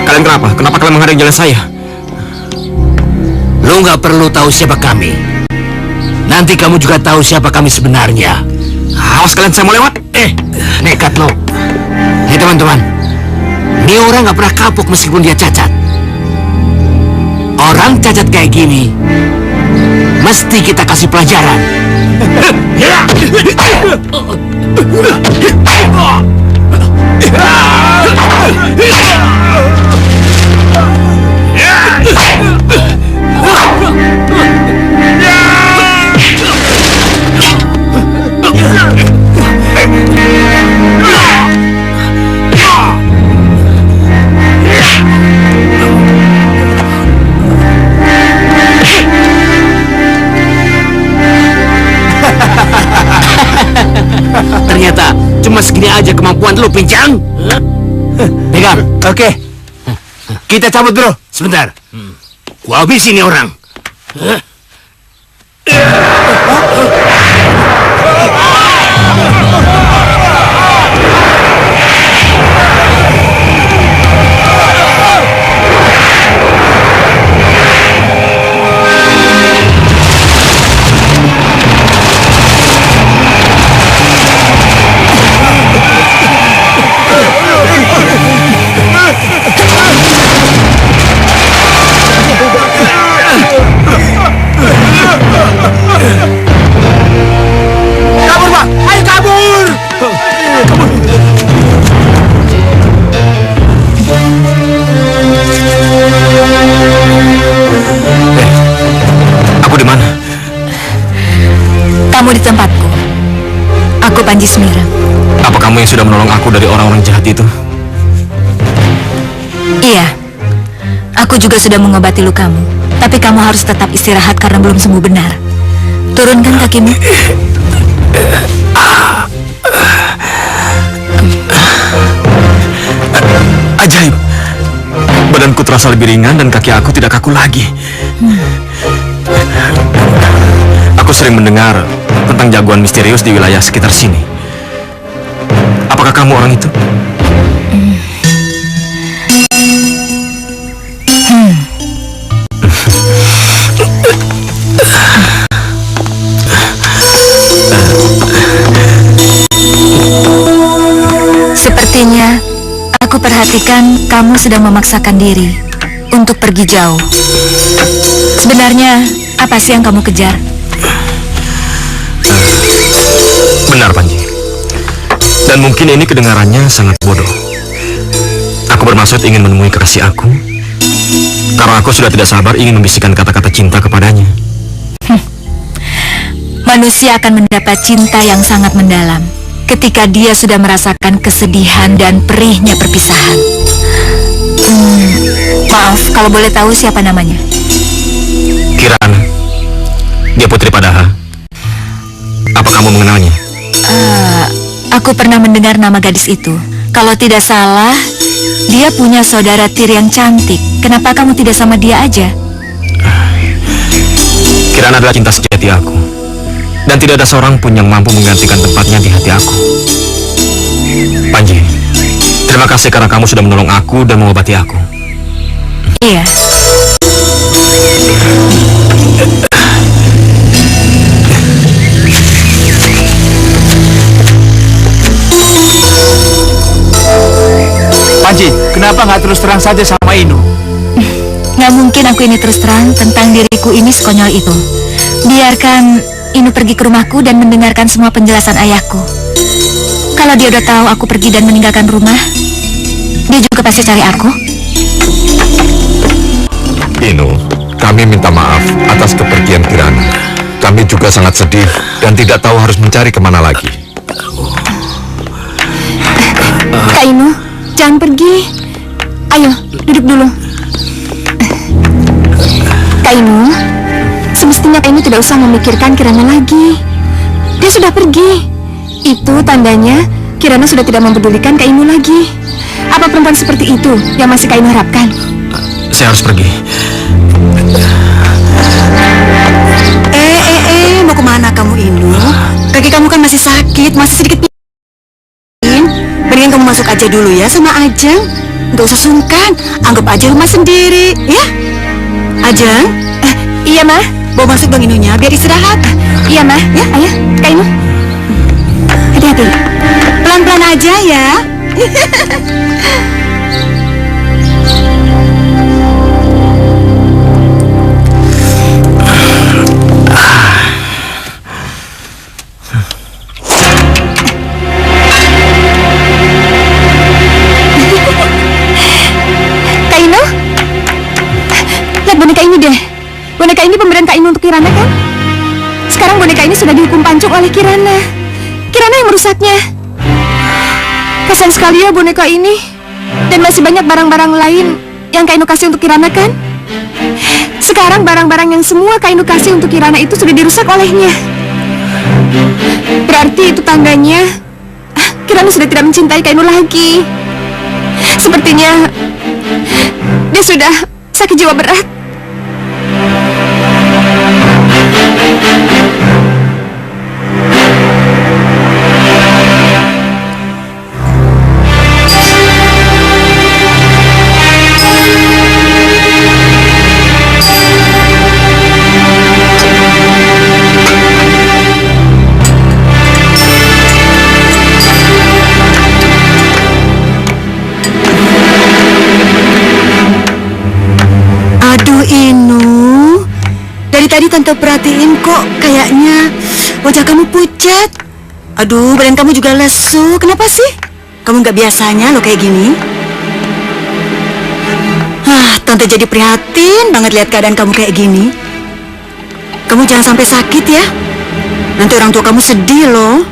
Kalian kenapa? Kenapa kalian menghadang jalan saya? Lu nggak perlu tahu siapa kami. Nanti kamu juga tahu siapa kami sebenarnya. Awas kalian, saya mau lewat. Nekat lo. Hei teman-teman, ini orang nggak pernah kapok meskipun dia cacat. Orang cacat kayak gini mesti kita kasih pelajaran. Ternyata cuma segini aja kemampuan lu, pincang. Pegang. Oke. Kita cabut dulu. Sebentar. Gua habisin nih orang. Kabur, Pak. Ayo kabur. Aku di mana? kamu di tempatku. Aku Panji Semira. Apa kamu yang sudah menolong aku dari orang-orang jahat itu? Iya, aku juga sudah mengobati lukamu. Tapi kamu harus tetap istirahat karena belum sembuh benar. Turunkan kakimu. Ajaib. Badanku terasa lebih ringan dan kaki aku tidak kaku lagi. Aku sering mendengar tentang jagoan misterius di wilayah sekitar sini. Apakah kamu orang itu? Sepertinya aku perhatikan kamu sedang memaksakan diri untuk pergi jauh. Sebenarnya apa sih yang kamu kejar? Benar, Panji. Dan mungkin ini kedengarannya sangat bodoh. Aku bermaksud ingin menemui kekasih aku, karena aku sudah tidak sabar ingin membisikkan kata-kata cinta kepadanya. Manusia akan mendapat cinta yang sangat mendalam ketika dia sudah merasakan kesedihan dan perihnya perpisahan. Maaf, kalau boleh tahu siapa namanya? Kirana. Dia putri Padaha. Apa kamu mengenalnya? Aku pernah mendengar nama gadis itu. Kalau tidak salah, dia punya saudara tiri yang cantik. Kenapa kamu tidak sama dia aja? Kirana adalah cinta sejati aku. Dan tidak ada seorang pun yang mampu menggantikan tempatnya di hati aku. Panji, terima kasih karena kamu sudah menolong aku dan mengobati aku. Iya. Panji, kenapa nggak terus terang saja sama Inu? Nggak mungkin aku ini terus terang tentang diriku ini sekonyol itu. Biarkan Inu pergi ke rumahku dan mendengarkan semua penjelasan ayahku. Kalau dia udah tahu aku pergi dan meninggalkan rumah, dia juga pasti cari aku. Inu, kami minta maaf atas kepergian Kirana. Kami juga sangat sedih dan tidak tahu harus mencari kemana lagi. Kak Inu, jangan pergi. Ayo, duduk dulu. Kak Inu, semestinya Kak Inu tidak usah memikirkan Kirana lagi. Dia sudah pergi. Itu tandanya Kirana sudah tidak mempedulikan Kak Inu lagi. Apa perempuan seperti itu yang masih Kak Inu harapkan? Saya harus pergi. Mau kemana kamu, Inu? Kaki kamu kan masih sakit, masih sedikit mendingan kamu masuk aja dulu ya sama Ajeng. Nggak usah sungkan, anggap aja rumah sendiri, ya? Ajeng? Iya, Mah. Bawa masuk dong Inunya, biar istirahat. Iya, Mah. Ya, ayo, Kak Inu. Hati-hati. Pelan-pelan aja ya. Boneka ini deh. Boneka ini pemberian Kak Inu untuk Kirana kan? Sekarang boneka ini sudah dihukum pancung oleh Kirana. Kirana yang merusaknya. Kasian sekali ya boneka ini. Dan masih banyak barang-barang lain yang Kak Inu kasih untuk Kirana kan? Sekarang barang-barang yang semua Kak Inu kasih untuk Kirana itu sudah dirusak olehnya. Berarti itu tandanya Kirana sudah tidak mencintai Kak Inu lagi. Sepertinya dia sudah sakit jiwa berat. Tadi Tante perhatiin kok kayaknya wajah kamu pucat. Aduh, badan kamu juga lesu. Kenapa sih? Kamu nggak biasanya lo kayak gini. Tante jadi prihatin banget lihat keadaan kamu kayak gini. Kamu jangan sampai sakit ya. Nanti orang tua kamu sedih loh.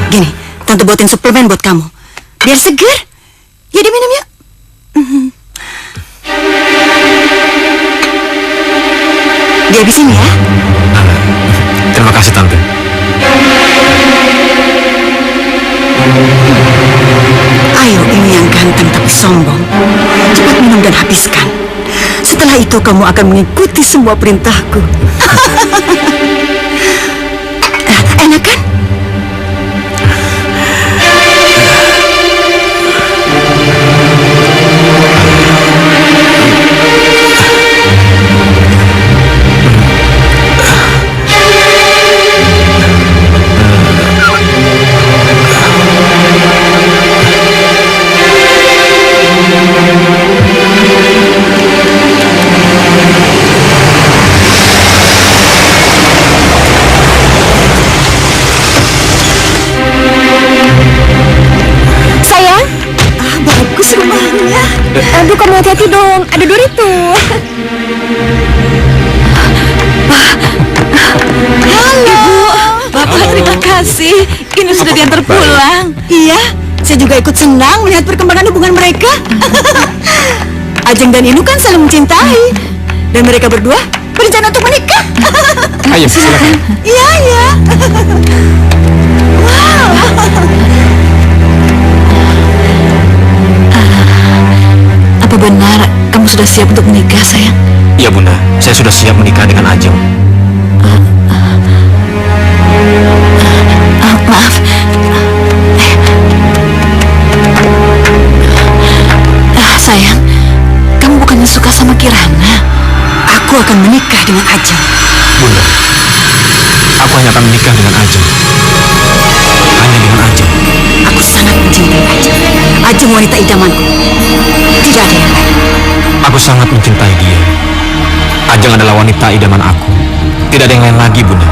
Gini, Tante buatin suplemen buat kamu. Biar seger. Ya, diminum ya. Dihabisin ya. Terima kasih, Tante. Ayo, ini yang ganteng tapi sombong. Cepat minum dan habiskan. Setelah itu kamu akan mengikuti semua perintahku. Enak kan? Aduh, kamu hati-hati dong. Ada duri itu. Halo. Bapak, terima kasih. Ini sudah diantar pulang. Iya, saya juga ikut senang melihat perkembangan hubungan mereka. Ajeng dan Inu kan saling mencintai. Dan mereka berdua berencana untuk menikah. Ayo, silakan. Iya, iya. Wow. Apa benar kamu sudah siap untuk menikah, sayang? Iya, Bunda. Saya sudah siap menikah dengan Ajeng. Maaf. Sayang, kamu bukannya suka sama Kirana? Aku akan menikah dengan Ajeng. Bunda, aku hanya akan menikah dengan Ajeng. Hanya dengan Ajeng. Aku sangat mencintai Ajeng. Ajeng wanita idamanku. Tidak ada yang lain. Aku sangat mencintai dia. Ajeng adalah wanita idaman aku. Tidak ada yang lain lagi, Bunda.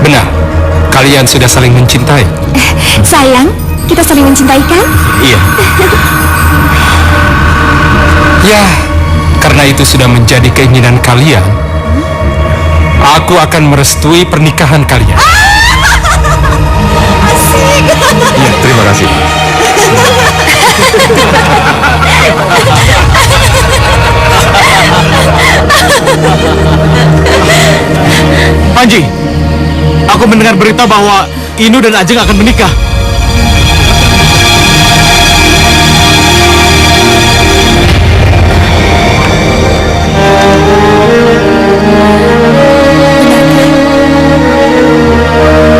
Benar, kalian sudah saling mencintai. Sayang, kita saling mencintai kan? Iya. Ya, karena itu sudah menjadi keinginan kalian, aku akan merestui pernikahan kalian. Asik. Iya, terima kasih. Panji, aku mendengar berita bahwa Inu dan Ajeng akan menikah.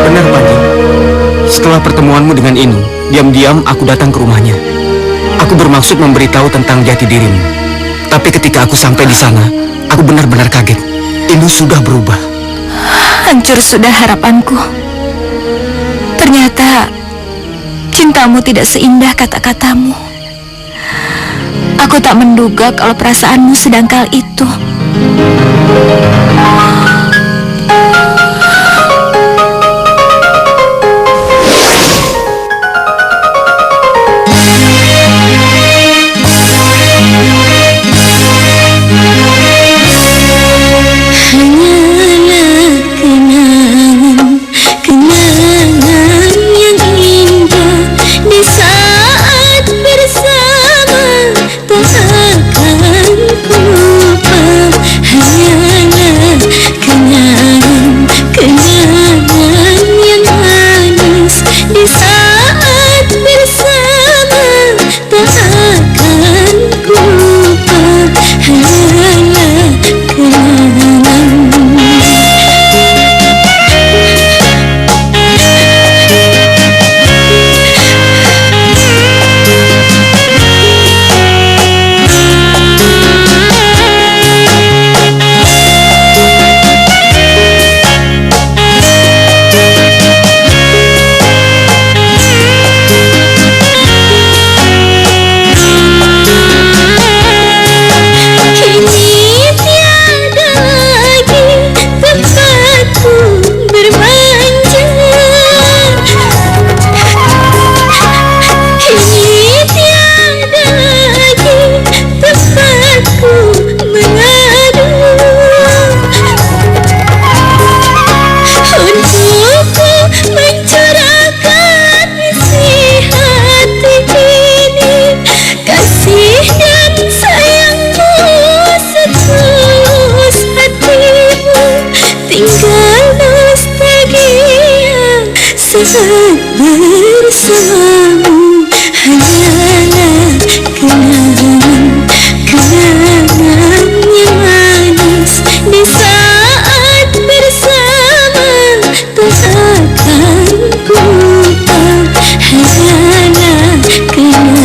Benar, Panji. Setelah pertemuanmu dengan Inu, diam-diam aku datang ke rumahnya. Aku bermaksud memberitahu tentang jati dirimu. Tapi ketika aku sampai di sana, aku benar-benar kaget. Inu sudah berubah. Hancur sudah harapanku. Ternyata cintamu tidak seindah kata-katamu. Aku tak menduga kalau perasaanmu sedangkal itu. Saat bersama tak akan ku lupa. saat bersamamu hanyalah kenangan yang manis di saat bersama tak akan ku lupa hanyalah kenangan.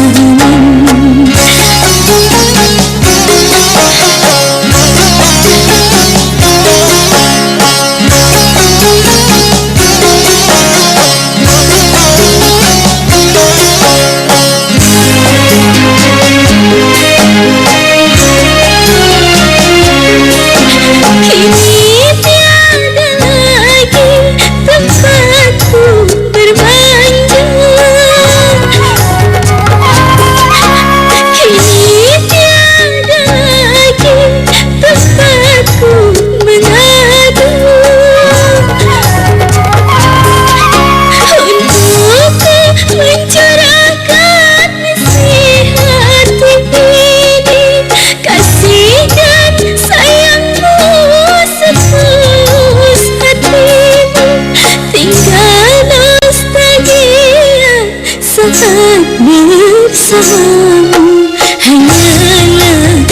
Bersamamu hanyalah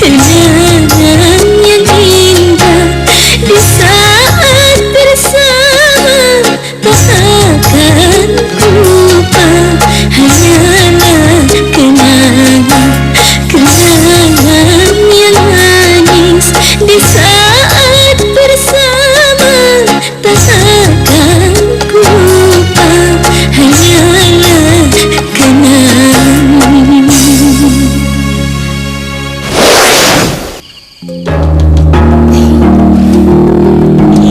kenangan yang indah di saat bersama tak akan ku lupa hanyalah kenangan yang manis di saat bersama tak akan ku lupa hanyalah kenangan.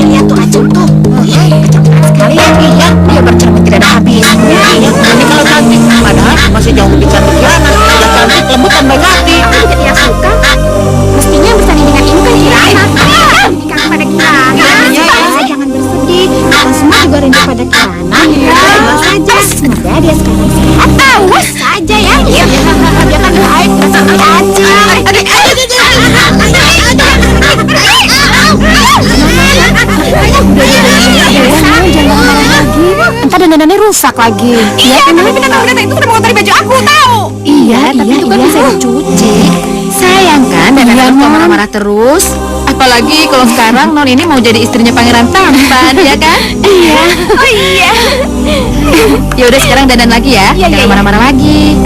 Lihat tuh Acung tuh. Kecepatan sekali ya. Iya, dia bercermin tidak ada habisnya. Iya, nanti kalau cantik, padahal masih jauh lebih cantik Kirana. Yang cantik, lembut dan baik hati. Aku jadi yang suka. Mestinya bersanding dengan ini kan Kirana. Nikah pada Kirana. Jangan bersedih. Kita semua juga rindu pada Kirana. Awas saja. Semoga dia sekarang sehat. Awas saja ya. Dia kan baik. Rasanya aja. Entar dandanannya rusak lagi. Iya, tapi benar-benar itu udah mengotori baju aku, tahu? Iya, tapi juga bisa dicuci. Sayang kan dandanan kalau marah-marah terus. Apalagi kalau sekarang Non ini mau jadi istrinya Pangeran Tampan, ya kan? Iya. Oh iya. Ya udah sekarang dandan lagi ya. Jangan marah-marah lagi.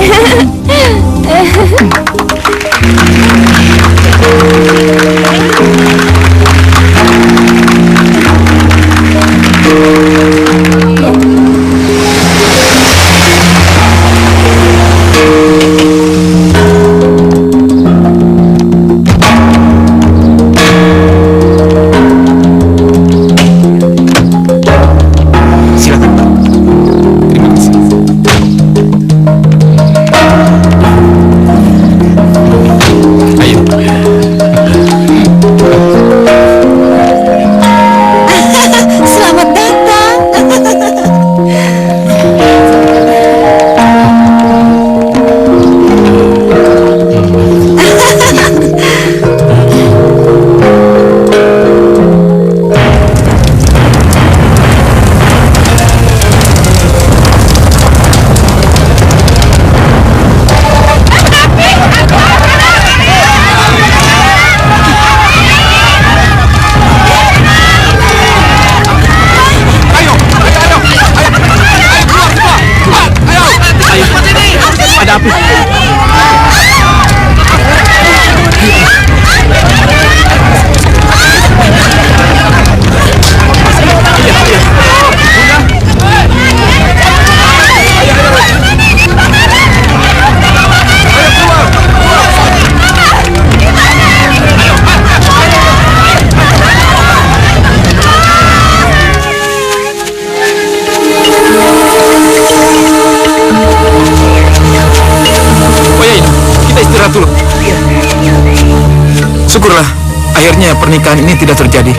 Syukurlah, akhirnya pernikahan ini tidak terjadi.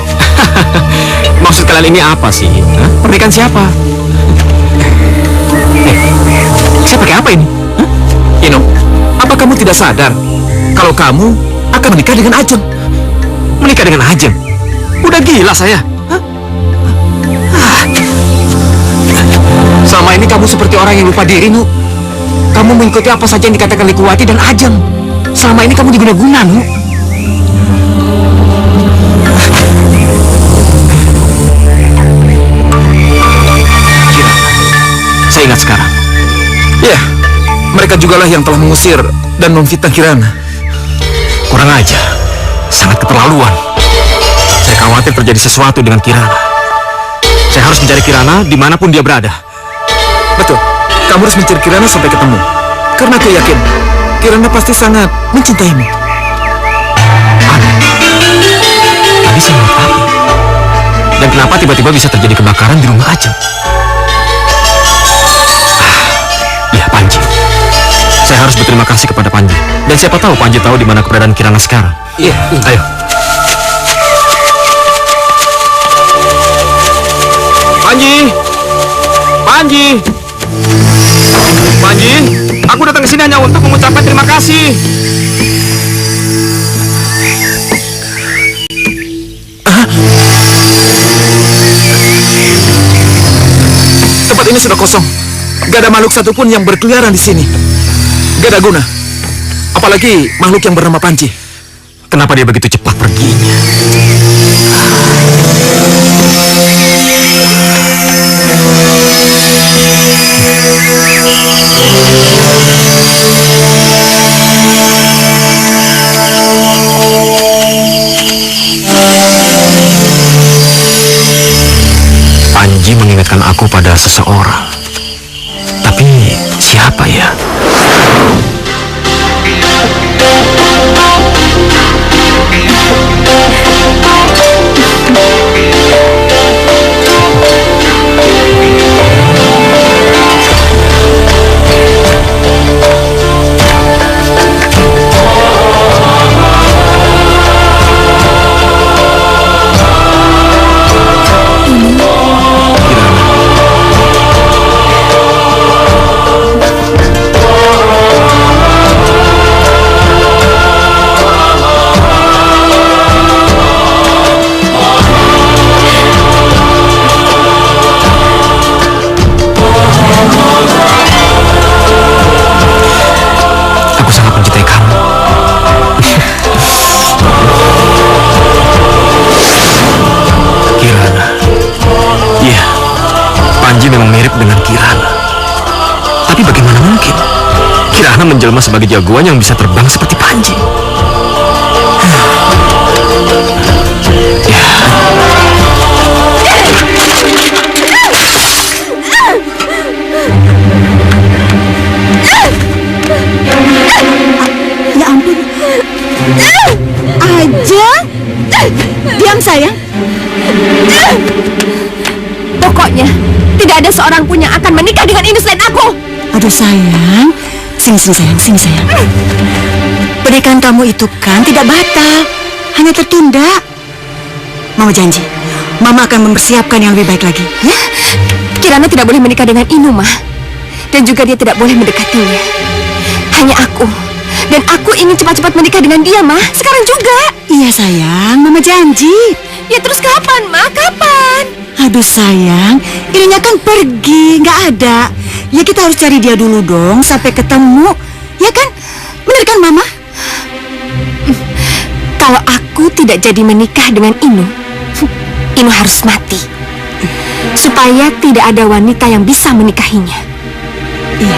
Maksud kalian ini apa sih? Hah? Pernikahan siapa? Saya pakai apa ini? Hah? Ino, apa kamu tidak sadar kalau kamu akan menikah dengan Ajeng? Menikah dengan Ajeng? Udah gila saya. Hah? Selama ini kamu seperti orang yang lupa diri, Nu. Kamu mengikuti apa saja yang dikatakan Likuwati dan Ajeng. Selama ini kamu diguna-guna, Nu. Saya ingat sekarang. Ya, mereka jugalah yang telah mengusir dan memfitnah Kirana. Kurang ajar. Sangat keterlaluan. Saya khawatir terjadi sesuatu dengan Kirana. Saya harus mencari Kirana dimanapun dia berada. Betul, kamu harus mencari Kirana sampai ketemu. Karena aku yakin, Kirana pasti sangat mencintaimu. Aneh. Tadi saya melihat api. Dan kenapa tiba-tiba bisa terjadi kebakaran di rumah Ajeng? Ya, Panji. Saya harus berterima kasih kepada Panji. Dan siapa tahu Panji tahu di mana keberadaan Kirana sekarang. Iya, Ayo. Panji! Panji! Panji, aku datang ke sini hanya untuk mengucapkan terima kasih. tempat ini sudah kosong. Gak ada makhluk satupun yang berkeliaran di sini. Gak ada guna. Apalagi makhluk yang bernama Panji. Kenapa dia begitu cepat perginya? Panji mengingatkan aku pada seseorang. Tapi siapa ya? Memang mirip dengan Kirana. Tapi bagaimana mungkin Kirana menjelma sebagai jagoan yang bisa terbang seperti Panji? Ya. Ya ampun. Ajeng. Diam sayang. Pokoknya tidak ada seorang pun yang akan menikah dengan ini selain aku. Aduh sayang, sini sayang, sini sayang. Pernikahan kamu itu kan tidak batal, hanya tertunda. Mama janji, Mama akan mempersiapkan yang lebih baik lagi, ya? Kirana tidak boleh menikah dengan Inu, Ma. Dan juga dia tidak boleh mendekatinya. Hanya aku. Dan aku ingin cepat-cepat menikah dengan dia, Ma. Sekarang juga. Iya sayang, Mama janji. Ya terus kapan, Ma? Kapan? Aduh sayang, ininya kan pergi, nggak ada. Ya kita harus cari dia dulu dong, sampai ketemu. Ya kan? Benar kan Mama? Kalau aku tidak jadi menikah dengan Inu, Inu harus mati. Supaya tidak ada wanita yang bisa menikahinya. Iya.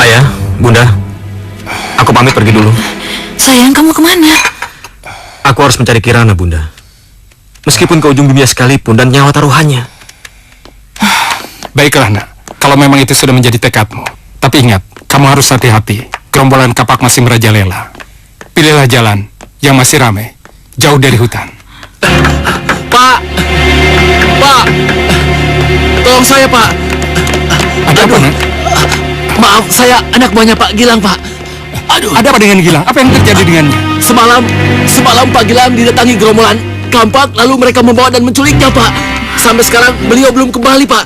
Ayah, Bunda, aku pamit pergi dulu. Sayang, kamu kemana? Aku harus mencari Kirana, Bunda. Meskipun ke ujung dunia sekalipun dan nyawa taruhannya. Baiklah, nak. Kalau memang itu sudah menjadi tekadmu. Tapi ingat, kamu harus hati-hati. Gerombolan kapak masih merajalela. Pilihlah jalan yang masih ramai, jauh dari hutan. Pak! Pak! Tolong saya, Pak! Ada apa, nak? Maaf, saya anak buahnya Pak Gilang, Pak. Aduh. Ada apa dengan Gilang? Apa yang terjadi dengannya? Semalam Pak Gilang didatangi gerombolan kampak, lalu mereka membawa dan menculiknya, Pak. Sampai sekarang beliau belum kembali, Pak.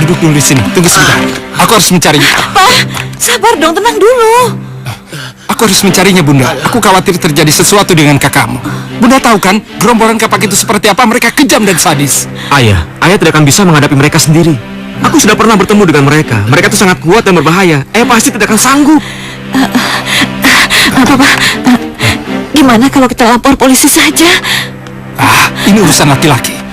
Duduk dulu di sini. Tunggu sebentar. Aku harus mencarinya. Pak, sabar dong, tenang dulu. Aku harus mencarinya, Bunda. Aku khawatir terjadi sesuatu dengan kakakmu. Bunda tahu kan, gerombolan kapak itu seperti apa? Mereka kejam dan sadis. Ayah tidak akan bisa menghadapi mereka sendiri. Aku sudah pernah bertemu dengan mereka. Mereka itu sangat kuat dan berbahaya. Ayah pasti tidak akan sanggup. Papa, gimana kalau kita lapor polisi saja? Ini urusan laki-laki.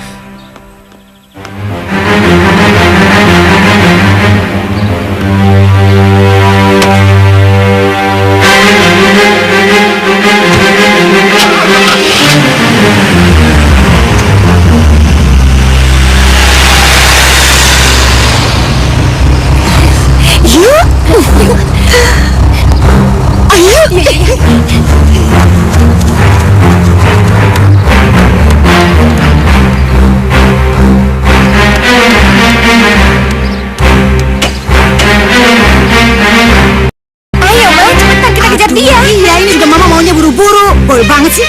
Iya, ini juga mama maunya buru-buru. Boy banget sih.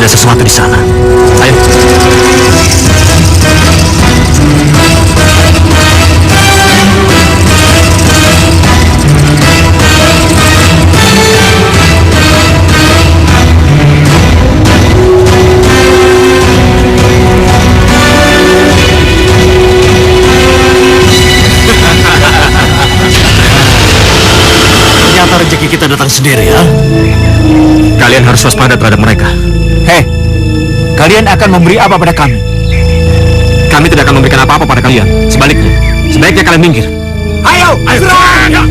sesuatu di sana. Ayo. Ternyata rezeki kita datang sendiri, ya. Kalian harus waspada terhadap mereka. Hei, kalian akan memberi apa pada kami? Kami tidak akan memberikan apa-apa pada kalian. Sebaliknya, sebaiknya kalian minggir. Ayo, serang!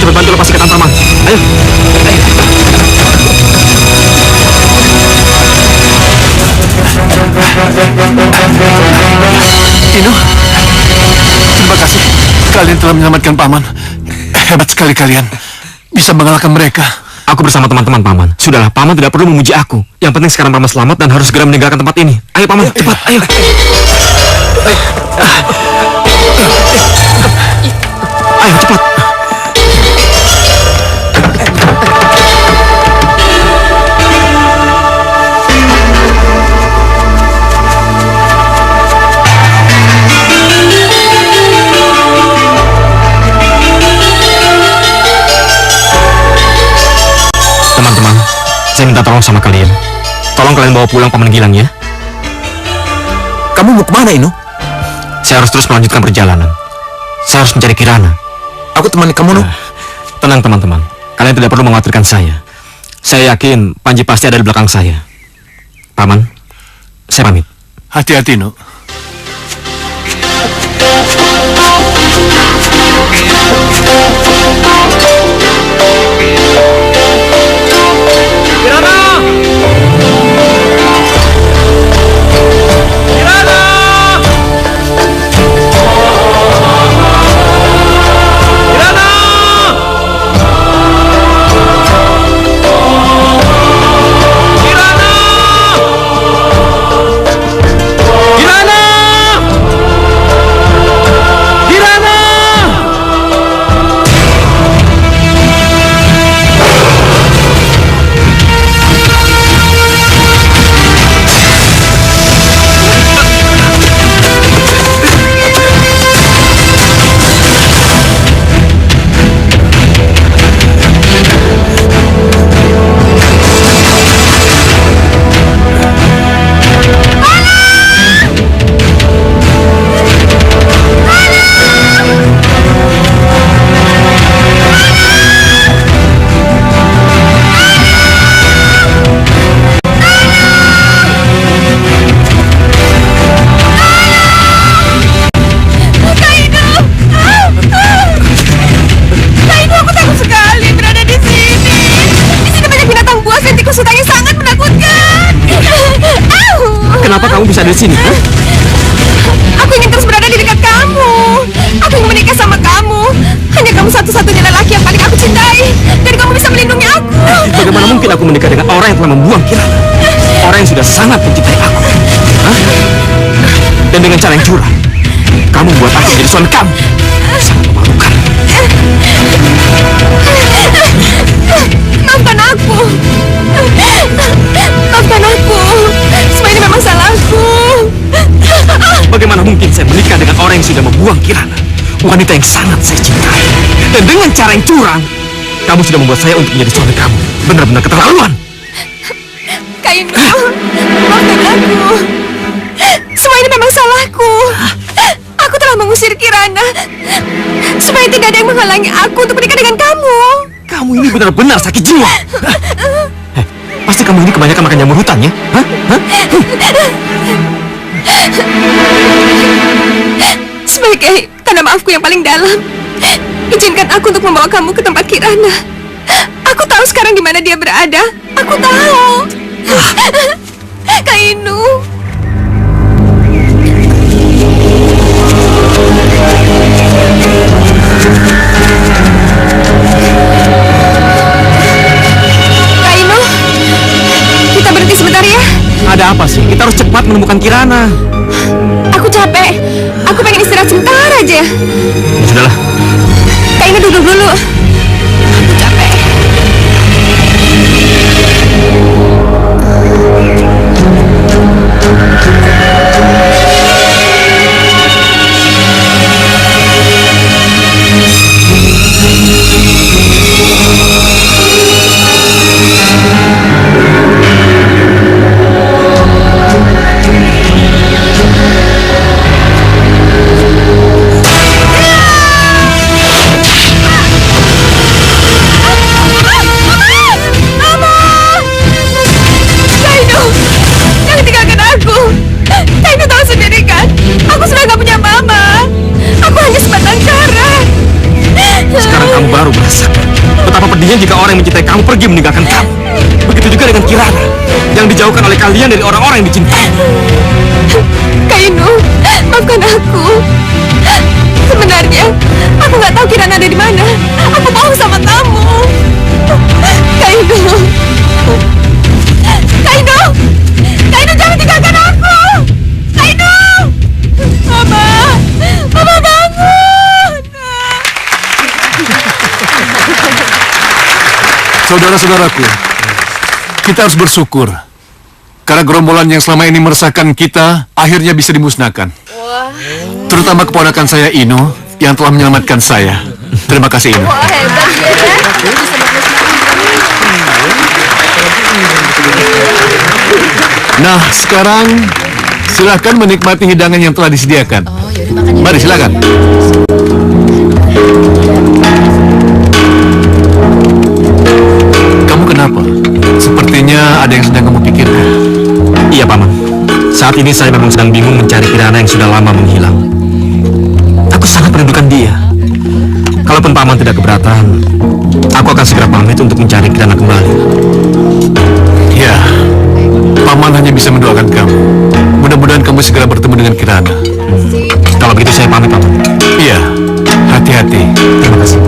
Cepat bantu lepas ikatan paman. Ayo. Tino, terima kasih. Kalian telah menyelamatkan paman. Hebat sekali kalian. Bisa mengalahkan mereka. Aku bersama teman-teman Paman. Sudahlah, Paman tidak perlu memuji aku. Yang penting sekarang Paman selamat dan harus segera meninggalkan tempat ini. Ayo Paman, cepat, ayo. Ayo cepat. Teman-teman, saya minta tolong sama kalian. Tolong kalian bawa pulang Paman Gilang ya. Kamu mau kemana, Inu? Saya harus terus melanjutkan perjalanan. Saya harus mencari Kirana. Aku temani kamu, Nu. Tenang teman-teman, kalian tidak perlu mengkhawatirkan saya. Saya yakin Panji pasti ada di belakang saya. Paman, saya pamit. Hati-hati, Nu. Kenapa kamu bisa ada di sini? Aku ingin terus berada di dekat kamu. Aku ingin menikah sama kamu. Hanya kamu satu-satunya lelaki yang paling aku cintai. Dan kamu bisa melindungi aku. Bagaimana mungkin aku menikah dengan orang yang telah membuang Kirana? Orang yang sudah sangat mencintai aku. Hah? Dan dengan cara yang curang, kamu buat aku jadi suami kamu. Sangat memalukan. Maafkan aku. Maafkan aku. Semua ini memang salahku. Bagaimana mungkin saya menikah dengan orang yang sudah membuang Kirana? Wanita yang sangat saya cintai. Dan dengan cara yang curang, kamu sudah membuat saya untuk menjadi suami kamu. Benar-benar keterlaluan. Kainu, maafkan aku. Semua ini memang salahku. Aku telah mengusir Kirana supaya tidak ada yang menghalangi aku untuk menikah dengan kamu. Kamu ini benar-benar sakit jiwa. Pasti kamu ini kebanyakan makan jamur hutan ya? Hah? Sebagai tanda maafku yang paling dalam, izinkan aku untuk membawa kamu ke tempat Kirana. Aku tahu sekarang di mana dia berada. Aku tahu. Kainu. Kainu, kita berhenti sebentar ya. Ada apa sih? Kita harus cepat menemukan Kirana. Aku capek. Aku pengen istirahat sebentar aja. Sudahlah. Kainu duduk dulu. Aku capek. Jika orang yang mencintai kamu pergi meninggalkan kamu. Begitu juga dengan Kirana yang dijauhkan oleh kalian dari orang-orang yang dicintai. Kainu, maafkan aku. Sebenarnya aku nggak tahu Kirana ada di mana. Aku bohong sama kamu. Kainu. Saudara-saudaraku, kita harus bersyukur karena gerombolan yang selama ini meresahkan kita akhirnya bisa dimusnahkan. Terutama keponakan saya Ino yang telah menyelamatkan saya. Terima kasih Ino. Nah, sekarang silakan menikmati hidangan yang telah disediakan. Mari silakan. Kamu kenapa? Sepertinya ada yang sedang kamu pikirkan. Iya, Paman. Saat ini saya memang sedang bingung mencari Kirana yang sudah lama menghilang. Aku sangat merindukan dia. Kalaupun Paman tidak keberatan, aku akan segera pamit untuk mencari Kirana kembali. Ya, Paman hanya bisa mendoakan kamu. Mudah-mudahan kamu segera bertemu dengan Kirana. Kalau begitu saya pamit, Paman. Iya, hati-hati. Terima kasih.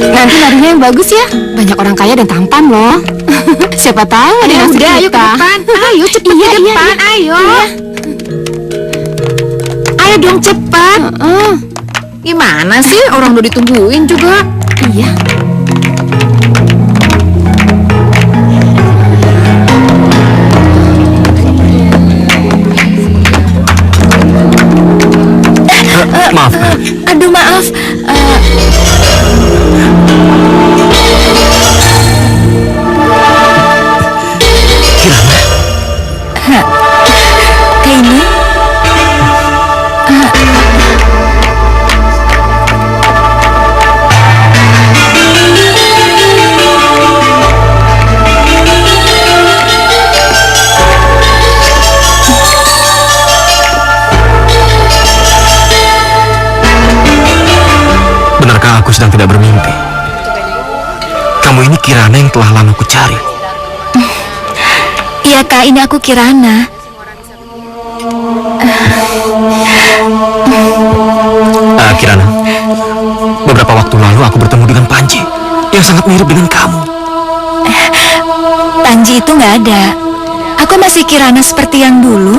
Nanti larinya yang bagus ya. Banyak orang kaya dan tampan loh. Siapa tahu ada yang udah, kita. ayo ke depan. Ayo cepet ke depan, ayo. Ayo dong cepat. Gimana sih orang udah ditungguin juga? Iya. Maaf. Aduh maaf. Ini Benarkah aku sedang tidak bermimpi? Kamu ini Kirana yang telah lama ku cari. iya Kak, ini aku Kirana. Kirana, beberapa waktu lalu aku bertemu dengan Panji yang sangat mirip dengan kamu. Panji itu nggak ada. Aku masih Kirana seperti yang dulu.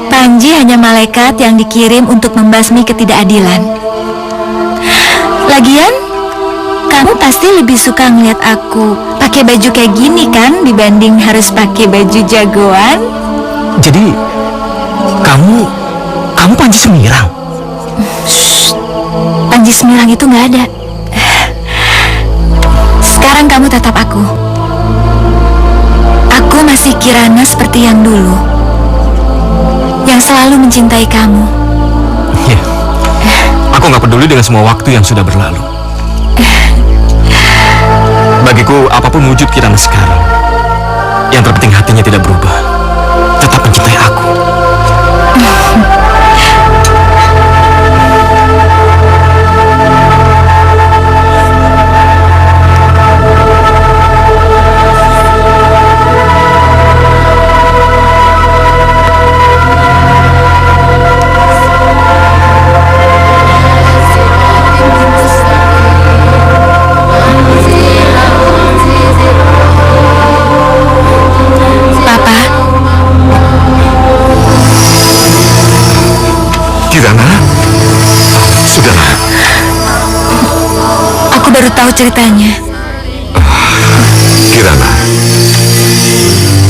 Panji hanya malaikat yang dikirim untuk membasmi ketidakadilan. Lagian, kamu pasti lebih suka ngeliat aku pakai baju kayak gini kan dibanding harus pakai baju jagoan. Jadi, kamu Panji Semirang? Panji Semirang itu nggak ada. Sekarang kamu tatap aku. Aku masih Kirana seperti yang dulu, yang selalu mencintai kamu. Ya, aku nggak peduli dengan semua waktu yang sudah berlalu. Bagiku, apapun wujud Kirana sekarang, yang terpenting hatinya tidak berubah, tetap mencintai aku. Kirana? Sudahlah. Aku baru tahu ceritanya. Kirana,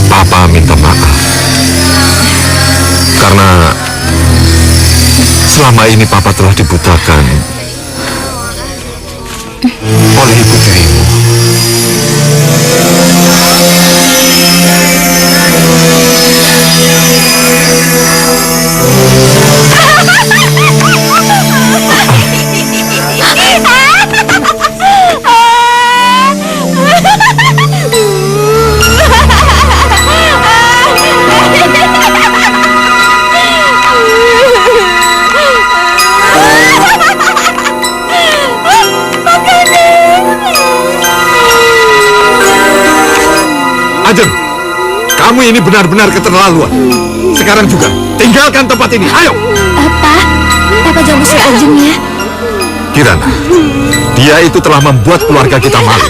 Papa minta maaf. Karena selama ini Papa telah dibutakan oleh ibu tirimu. Ajeng, kamu ini benar-benar keterlaluan. Sekarang juga, tinggalkan tempat ini, ayo. Papa jangan usir Ajeng ya. Kirana, dia itu telah membuat keluarga kita malu.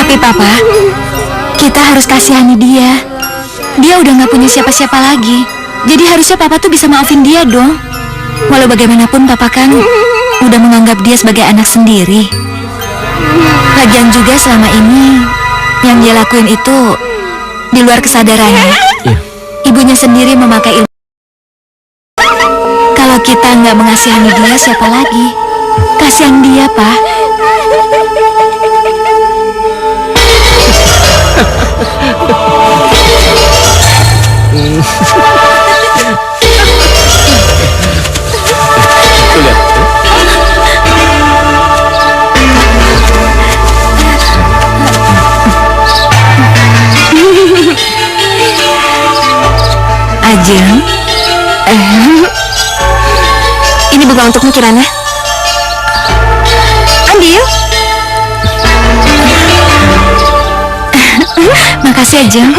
Tapi Papa, kita harus kasihani dia. Dia udah nggak punya siapa-siapa lagi. Jadi harusnya Papa tuh bisa maafin dia dong. Walau bagaimanapun Papa kan udah menganggap dia sebagai anak sendiri. Lagian juga selama ini yang dia lakuin itu di luar kesadarannya. Ibunya sendiri memakai ilmu. Kalau kita nggak mengasihani dia, siapa lagi? Kasihan dia, Pak. Ajeng, ini bukan untukmu Kirana. Ambil. Makasih Ajeng.